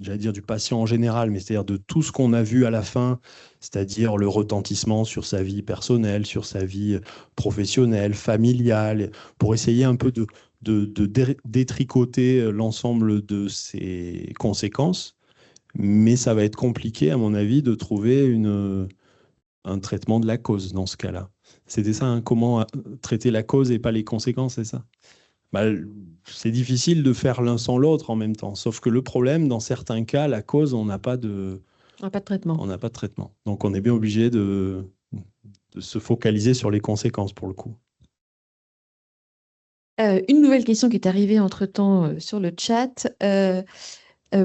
j'allais dire du patient en général, mais c'est-à-dire de tout ce qu'on a vu à la fin, c'est-à-dire le retentissement sur sa vie personnelle, sur sa vie professionnelle, familiale, pour essayer un peu de détricoter l'ensemble de ces conséquences. Mais ça va être compliqué, à mon avis, de trouver un traitement de la cause dans ce cas-là. C'était ça, hein, comment traiter la cause et pas les conséquences, c'est ça? Bah, c'est difficile de faire l'un sans l'autre en même temps. Sauf que le problème, dans certains cas, la cause, on n'a pas de traitement. on n'a pas de traitement. Donc on est bien obligé de se focaliser sur les conséquences pour le coup. Une nouvelle question qui est arrivée entre-temps sur le chat.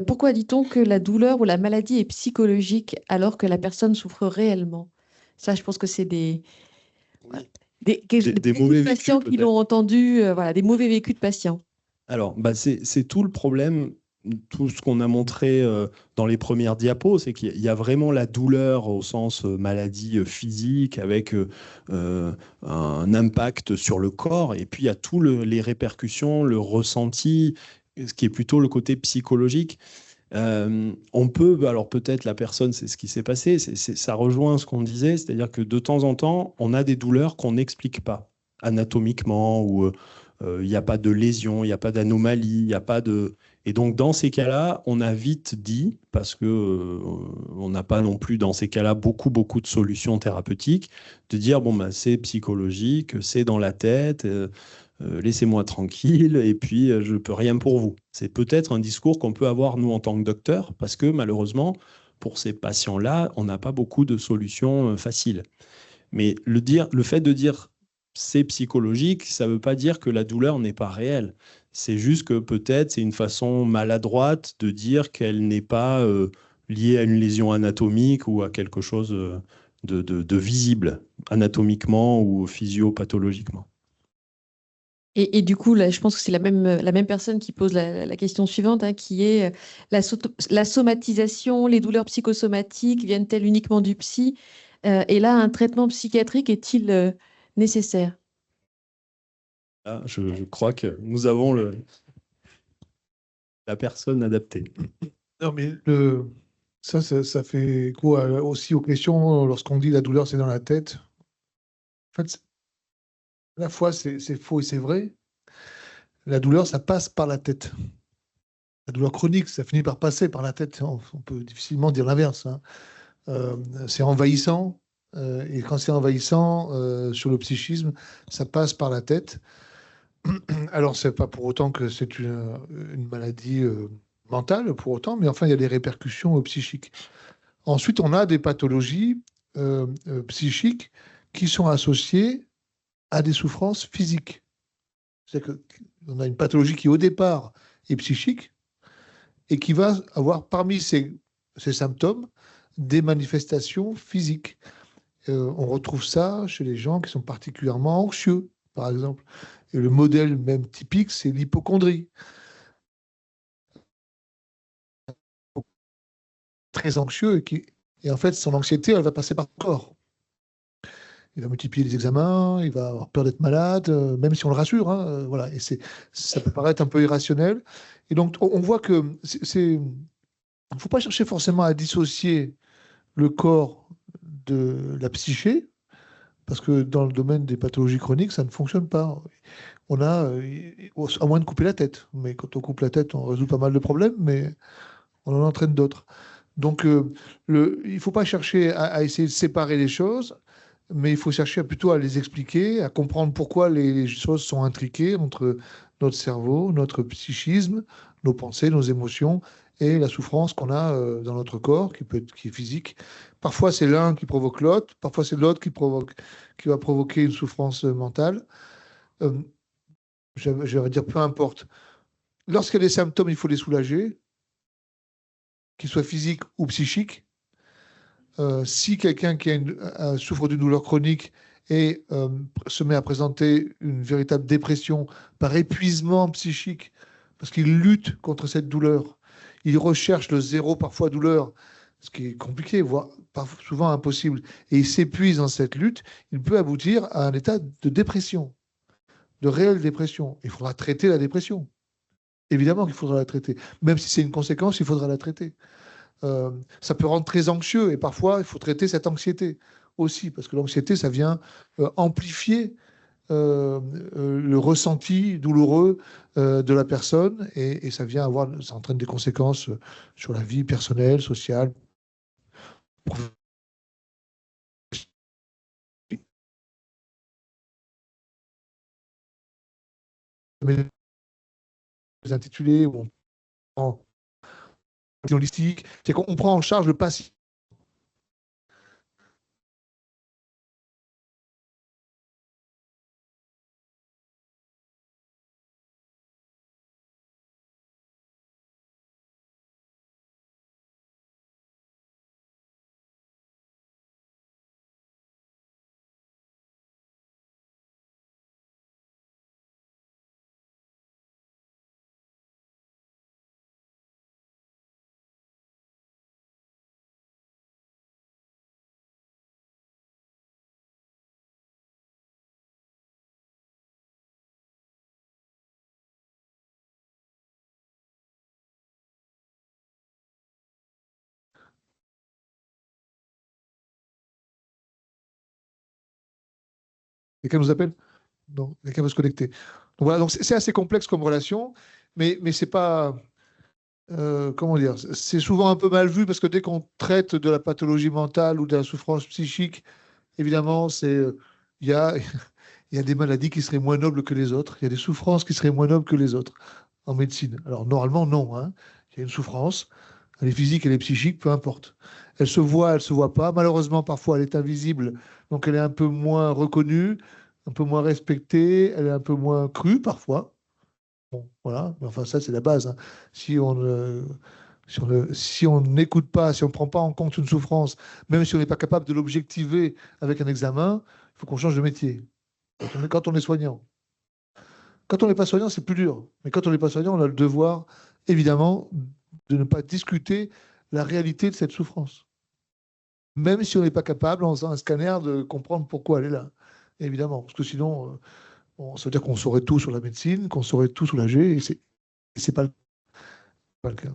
Pourquoi dit-on que la douleur ou la maladie est psychologique alors que la personne souffre réellement? Ça, je pense que c'est des mauvais patients vécus, qui l'ont entendu, voilà, des mauvais vécus de patients. Alors, bah c'est tout le problème, tout ce qu'on a montré dans les premières diapos, c'est qu'il y a vraiment la douleur au sens maladie physique avec un impact sur le corps, et puis il y a tous les répercussions, le ressenti, ce qui est plutôt le côté psychologique. On peut, alors peut-être la personne, c'est ce qui s'est passé, ça rejoint ce qu'on disait, c'est-à-dire que de temps en temps, on a des douleurs qu'on n'explique pas anatomiquement ou il n'y a pas de lésion, il n'y a pas d'anomalie, il n'y a pas de... Et donc dans ces cas-là, on a vite dit, parce que on n'a pas non plus dans ces cas-là beaucoup de solutions thérapeutiques, de dire bon bah c'est psychologique, c'est dans la tête. Laissez-moi tranquille et puis je ne peux rien pour vous. C'est peut-être un discours qu'on peut avoir nous en tant que docteur parce que malheureusement, pour ces patients-là, on n'a pas beaucoup de solutions faciles. Mais le fait de dire c'est psychologique, ça ne veut pas dire que la douleur n'est pas réelle. C'est juste que peut-être c'est une façon maladroite de dire qu'elle n'est pas liée à une lésion anatomique ou à quelque chose de visible anatomiquement ou physiopathologiquement. Et du coup, là, je pense que c'est la même personne qui pose la question suivante, hein, qui est la somatisation, les douleurs psychosomatiques viennent-elles uniquement du psy? Et là, un traitement psychiatrique est-il nécessaire? Là, je crois que nous avons la personne adaptée. Non, mais ça fait écho aussi aux questions lorsqu'on dit la douleur, c'est dans la tête. En fait, à la fois, c'est faux et c'est vrai. La douleur, ça passe par la tête. La douleur chronique, ça finit par passer par la tête. On peut difficilement dire l'inverse, hein. C'est envahissant. Et quand c'est envahissant sur le psychisme, ça passe par la tête. Alors, c'est pas pour autant que c'est une maladie mentale, pour autant, mais enfin, il y a des répercussions psychiques. Ensuite, on a des pathologies psychiques qui sont associées à des souffrances physiques. C'est-à-dire qu'on a une pathologie qui, au départ, est psychique et qui va avoir parmi ces symptômes des manifestations physiques. On retrouve ça chez les gens qui sont particulièrement anxieux, par exemple. Et le modèle même typique, c'est l'hypocondrie. Très anxieux et en fait, son anxiété, elle va passer par le corps. Il va multiplier les examens, il va avoir peur d'être malade, même si on le rassure, hein, voilà. Et ça peut paraître un peu irrationnel. Et donc, on voit que il ne faut pas chercher forcément à dissocier le corps de la psyché, Parce que dans le domaine des pathologies chroniques, ça ne fonctionne pas. On a, à moins de couper la tête. Mais quand on coupe la tête, on résout pas mal de problèmes, mais on en entraîne d'autres. Donc, il ne faut pas chercher à essayer de séparer les choses, mais il faut chercher plutôt à les expliquer, à comprendre pourquoi les choses sont intriquées entre notre cerveau, notre psychisme, nos pensées, nos émotions et la souffrance qu'on a dans notre corps, qui est physique. Parfois, c'est l'un qui provoque l'autre, parfois, c'est l'autre qui va provoquer une souffrance mentale. Je vais dire, peu importe. Lorsqu'il y a des symptômes, il faut les soulager, qu'ils soient physiques ou psychiques. Si quelqu'un qui souffre d'une douleur chronique et se met à présenter une véritable dépression par épuisement psychique, parce qu'il lutte contre cette douleur, il recherche le zéro parfois douleur, ce qui est compliqué, voire souvent impossible, et il s'épuise dans cette lutte, il peut aboutir à un état de dépression, de réelle dépression. Il faudra traiter la dépression. Évidemment qu'il faudra la traiter. Même si c'est une conséquence, il faudra la traiter. Ça peut rendre très anxieux et parfois il faut traiter cette anxiété aussi parce que l'anxiété ça vient amplifier le ressenti douloureux de la personne et ça entraîne des conséquences sur la vie personnelle, sociale, professionnelle. Les intitulés où on prend holistique, c'est qu'on prend en charge le patient. Quelqu'un nous appelle? Non, quelqu'un veut se connecter. Donc voilà, donc c'est assez complexe comme relation, mais c'est pas. Comment dire? C'est souvent un peu mal vu parce que dès qu'on traite de la pathologie mentale ou de la souffrance psychique, évidemment, il y a, il y a des maladies qui seraient moins nobles que les autres, il y a des souffrances qui seraient moins nobles que les autres en médecine. Alors normalement, non, hein. Il y a une souffrance, elle est physique, elle est psychique, peu importe. Elle se voit pas. Malheureusement, parfois, elle est invisible, donc elle est un peu moins reconnue, un peu moins respectée, elle est un peu moins crue parfois. Bon, voilà, mais enfin, ça, c'est la base, hein. Si on ne, si on n'écoute pas, si on ne prend pas en compte une souffrance, même si on n'est pas capable de l'objectiver avec un examen, il faut qu'on change de métier. Quand on est soignant. Quand on n'est pas soignant, c'est plus dur. Mais quand on n'est pas soignant, on a le devoir, évidemment, de ne pas discuter la réalité de cette souffrance. Même si on n'est pas capable, en faisant un scanner, de comprendre pourquoi elle est là. Évidemment, parce que sinon, ça veut dire qu'on saurait tout sur la médecine, qu'on saurait tout soulager, et c'est pas le cas.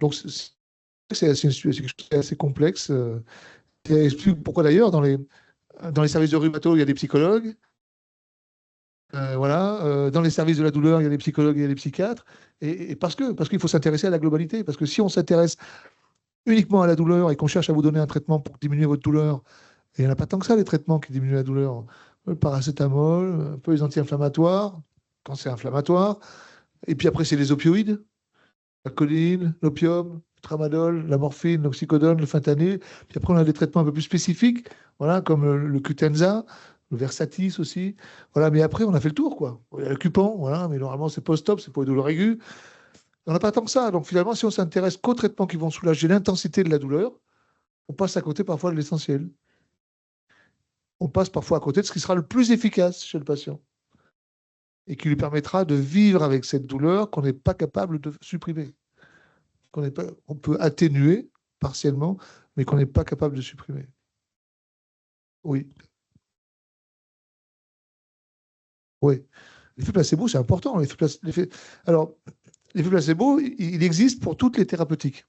Donc, c'est quelque chose d'assez complexe. Ça explique pourquoi d'ailleurs, dans les services de rhumato, il y a des psychologues. Voilà. Dans les services de la douleur, il y a des psychologues et des psychiatres. Et parce qu'il faut s'intéresser à la globalité. Parce que si on s'intéresse uniquement à la douleur et qu'on cherche à vous donner un traitement pour diminuer votre douleur, et il n'y en a pas tant que ça, les traitements qui diminuent la douleur. Le paracétamol, un peu les anti-inflammatoires, quand c'est inflammatoire. Et puis après, c'est les opioïdes, la codeine, l'opium, le tramadol, la morphine, l'oxycodone, le fentanyl. Puis après, on a des traitements un peu plus spécifiques, voilà, comme le Qutenza, le Versatis aussi. Voilà, mais après, on a fait le tour, quoi. Il y a le Cupan, voilà, mais normalement, c'est post-op, c'est pour les douleurs aiguës. On n'a pas tant que ça. Donc finalement, si on s'intéresse qu'aux traitements qui vont soulager l'intensité de la douleur, on passe à côté parfois de l'essentiel. On passe parfois à côté de ce qui sera le plus efficace chez le patient et qui lui permettra de vivre avec cette douleur qu'on n'est pas capable de supprimer. On peut atténuer partiellement, mais qu'on n'est pas capable de supprimer. Oui. Oui. L'effet placebo, c'est important. Alors, l'effet placebo, il existe pour toutes les thérapeutiques.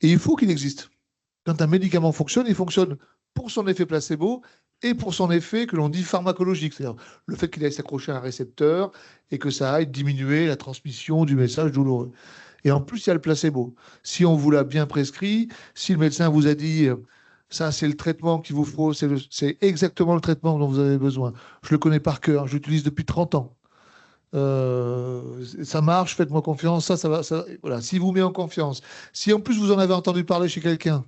Et il faut qu'il existe. Quand un médicament fonctionne, il fonctionne pour son effet placebo et pour son effet que l'on dit pharmacologique, c'est-à-dire le fait qu'il aille s'accrocher à un récepteur et que ça aille diminuer la transmission du message douloureux. Et en plus, il y a le placebo. Si on vous l'a bien prescrit, si le médecin vous a dit ça, c'est le traitement qu'il vous faut, c'est exactement le traitement dont vous avez besoin. Je le connais par cœur, je l'utilise depuis 30 ans. Ça marche, faites-moi confiance, ça va. Voilà. S'il vous met en confiance, si en plus vous en avez entendu parler chez quelqu'un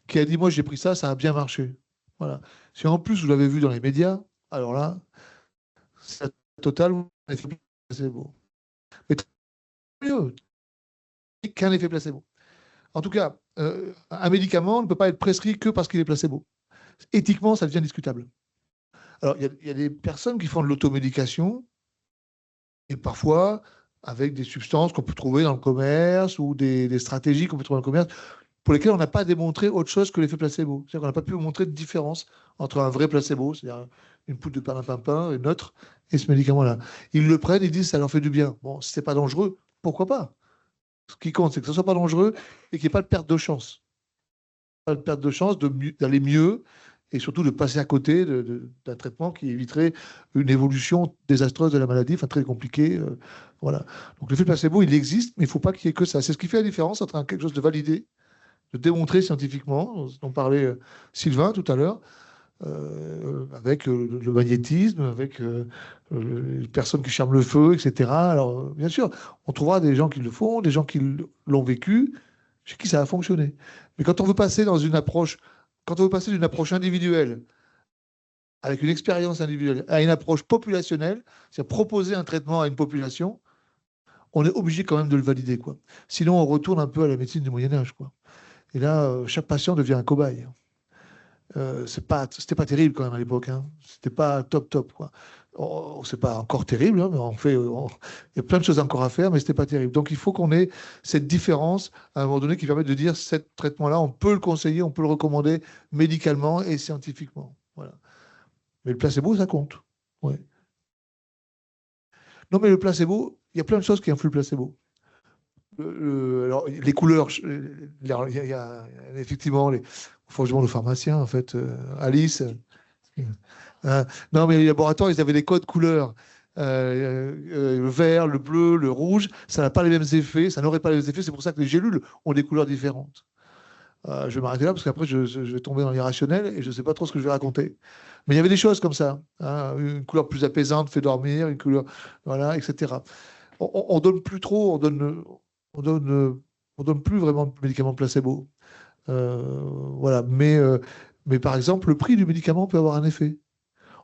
qui a dit moi j'ai pris ça, ça a bien marché. Voilà. Si en plus vous l'avez vu dans les médias, alors là, c'est la totale, effet placebo. Mais très mieux qu'un effet placebo. En tout cas, un médicament ne peut pas être prescrit que parce qu'il est placebo. Éthiquement, ça devient discutable. Alors, il y a des personnes qui font de l'automédication, et parfois avec des substances qu'on peut trouver dans le commerce ou des stratégies qu'on peut trouver dans le commerce, pour lesquelles on n'a pas démontré autre chose que l'effet placebo. C'est-à-dire qu'on n'a pas pu montrer de différence entre un vrai placebo, c'est-à-dire une poudre de perlimpinpin, une autre, et ce médicament-là. Ils le prennent, ils disent ça leur fait du bien. Bon, si ce n'est pas dangereux, pourquoi pas? Ce qui compte, c'est que ce ne soit pas dangereux et qu'il n'y ait pas de perte de chance. Pas de perte de chance d'aller mieux et surtout de passer à côté d'un traitement qui éviterait une évolution désastreuse de la maladie, enfin très compliquée. Voilà. Donc l'effet placebo, il existe, mais il ne faut pas qu'il y ait que ça. C'est ce qui fait la différence entre quelque chose de validé, de démontré scientifiquement, dont parlait Sylvain tout à l'heure, avec le magnétisme, avec les personnes qui charment le feu, etc. Alors, bien sûr, on trouvera des gens qui le font, des gens qui l'ont vécu, chez qui ça a fonctionné. Mais quand on veut passer dans une approche, quand on veut passer d'une approche individuelle, avec une expérience individuelle, à une approche populationnelle, c'est-à-dire proposer un traitement à une population, on est obligé quand même de le valider, quoi. Sinon, on retourne un peu à la médecine du Moyen-Âge, quoi. Et là, chaque patient devient un cobaye. C'était pas terrible quand même à l'époque, hein. C'était pas top, quoi. C'est pas encore terrible, hein, mais il y a plein de choses encore à faire, mais c'était pas terrible. Donc il faut qu'on ait cette différence à un moment donné qui permet de dire ce traitement-là, on peut le conseiller, on peut le recommander médicalement et scientifiquement. Voilà. Mais le placebo, ça compte. Ouais. Non, mais le placebo, il y a plein de choses qui influent le placebo. Alors, les couleurs, il y a effectivement franchement, le pharmacien, en fait, Alice. Non, mais les laboratoires, ils avaient des codes couleurs. Le vert, le bleu, le rouge, ça n'a pas les mêmes effets, ça n'aurait pas les mêmes effets. C'est pour ça que les gélules ont des couleurs différentes. Je vais m'arrêter là parce qu'après, je vais tomber dans l'irrationnel et je ne sais pas trop ce que je vais raconter. Mais il y avait des choses comme ça, hein, une couleur plus apaisante fait dormir, une couleur, voilà, etc. On donne plus trop, on donne plus vraiment de médicaments placebo. Voilà. Mais par exemple, le prix du médicament peut avoir un effet.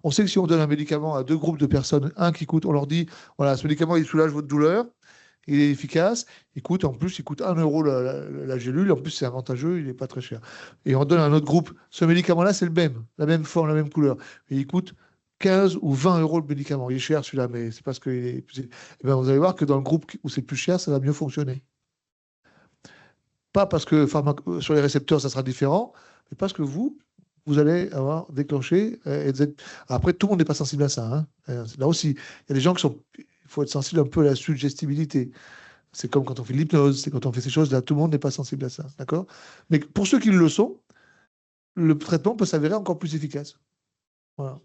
On sait que si on donne un médicament à deux groupes de personnes, un qui coûte, on leur dit, voilà, ce médicament, il soulage votre douleur, il est efficace, en plus, il coûte 1 euro la gélule, en plus, c'est avantageux, il n'est pas très cher. Et on donne à un autre groupe, ce médicament-là, c'est le même, la même forme, la même couleur, et il coûte 15 ou 20 euros le médicament. Il est cher celui-là, mais c'est parce que et ben, vous allez voir que dans le groupe où c'est plus cher, ça va mieux fonctionner. Pas parce que sur les récepteurs, ça sera différent, mais parce que vous allez avoir déclenché. Après, tout le monde n'est pas sensible à ça, hein. Là aussi, il y a des gens qui sont. Il faut être sensible un peu à la suggestibilité. C'est comme quand on fait de l'hypnose, c'est quand on fait ces choses-là. Tout le monde n'est pas sensible à ça, d'accord? Mais pour ceux qui le sont, le traitement peut s'avérer encore plus efficace. Voilà.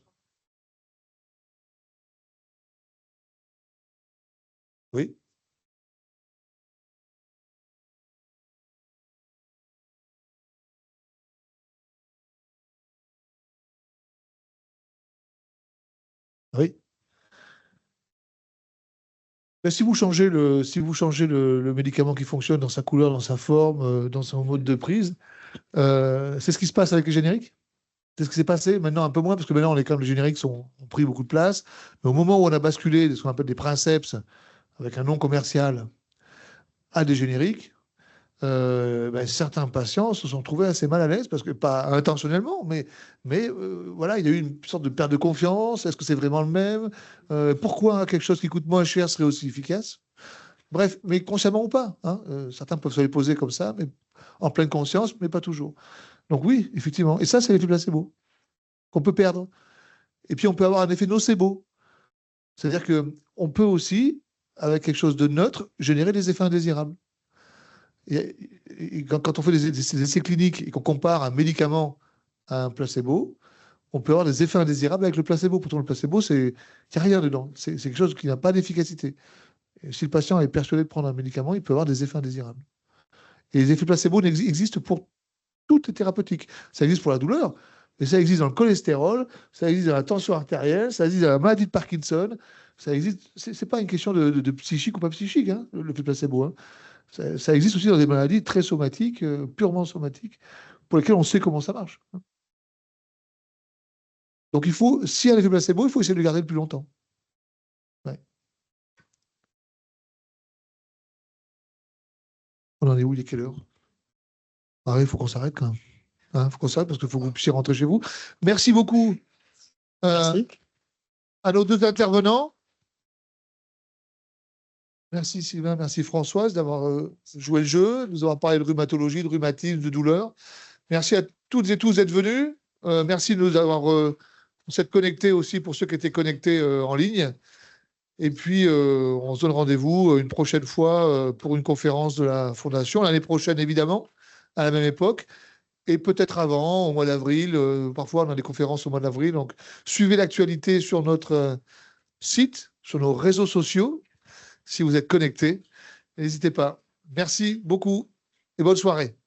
Oui. Oui. Mais si vous changez le médicament qui fonctionne dans sa couleur, dans sa forme, dans son mode de prise, c'est ce qui se passe avec les génériques. C'est ce qui s'est passé. Maintenant, un peu moins, parce que maintenant, les génériques ont pris beaucoup de place. Mais au moment où on a basculé de ce qu'on appelle des princeps, avec un nom commercial, à des génériques, certains patients se sont trouvés assez mal à l'aise, parce que pas intentionnellement, mais voilà, il y a eu une sorte de perte de confiance. Est-ce que c'est vraiment le même? Pourquoi quelque chose qui coûte moins cher serait aussi efficace? Bref, mais consciemment ou pas, hein. Certains peuvent se les poser comme ça, mais en pleine conscience, mais pas toujours. Donc oui, effectivement. Et ça, c'est l'effet placebo qu'on peut perdre. Et puis, on peut avoir un effet nocebo. C'est-à-dire qu'on peut aussi, avec quelque chose de neutre, générer des effets indésirables. Et quand on fait des essais cliniques et qu'on compare un médicament à un placebo, on peut avoir des effets indésirables avec le placebo. Pourtant, le placebo, il n'y a rien dedans. C'est quelque chose qui n'a pas d'efficacité. Et si le patient est persuadé de prendre un médicament, il peut avoir des effets indésirables. Et les effets placebo existent pour toutes les thérapeutiques. Ça existe pour la douleur, mais ça existe dans le cholestérol, ça existe dans la tension artérielle, ça existe dans la maladie de Parkinson. Ça existe. C'est pas une question de psychique ou pas psychique, hein, l'effet placebo. Hein. Ça existe aussi dans des maladies très somatiques, purement somatiques, pour lesquelles on sait comment ça marche. Donc il faut, s'il y a un effet placebo, il faut essayer de le garder le plus longtemps. Ouais. On en est où? Il est quelle heure? Ah oui, il faut qu'on s'arrête quand même. Il faut qu'on s'arrête parce qu'il faut que vous puissiez rentrer chez vous. Merci beaucoup Merci. à nos deux intervenants. Merci Sylvain, merci Françoise d'avoir joué le jeu, de nous avoir parlé de rhumatologie, de rhumatisme, de douleur. Merci à toutes et tous d'être venus. Merci de nous avoir s'être connectés aussi pour ceux qui étaient connectés en ligne. Et puis, on se donne rendez-vous une prochaine fois pour une conférence de la Fondation, l'année prochaine évidemment, à la même époque, et peut-être avant, au mois d'avril. Parfois, on a des conférences au mois d'avril. Donc, suivez l'actualité sur notre site, sur nos réseaux sociaux. Si vous êtes connectés, n'hésitez pas. Merci beaucoup et bonne soirée.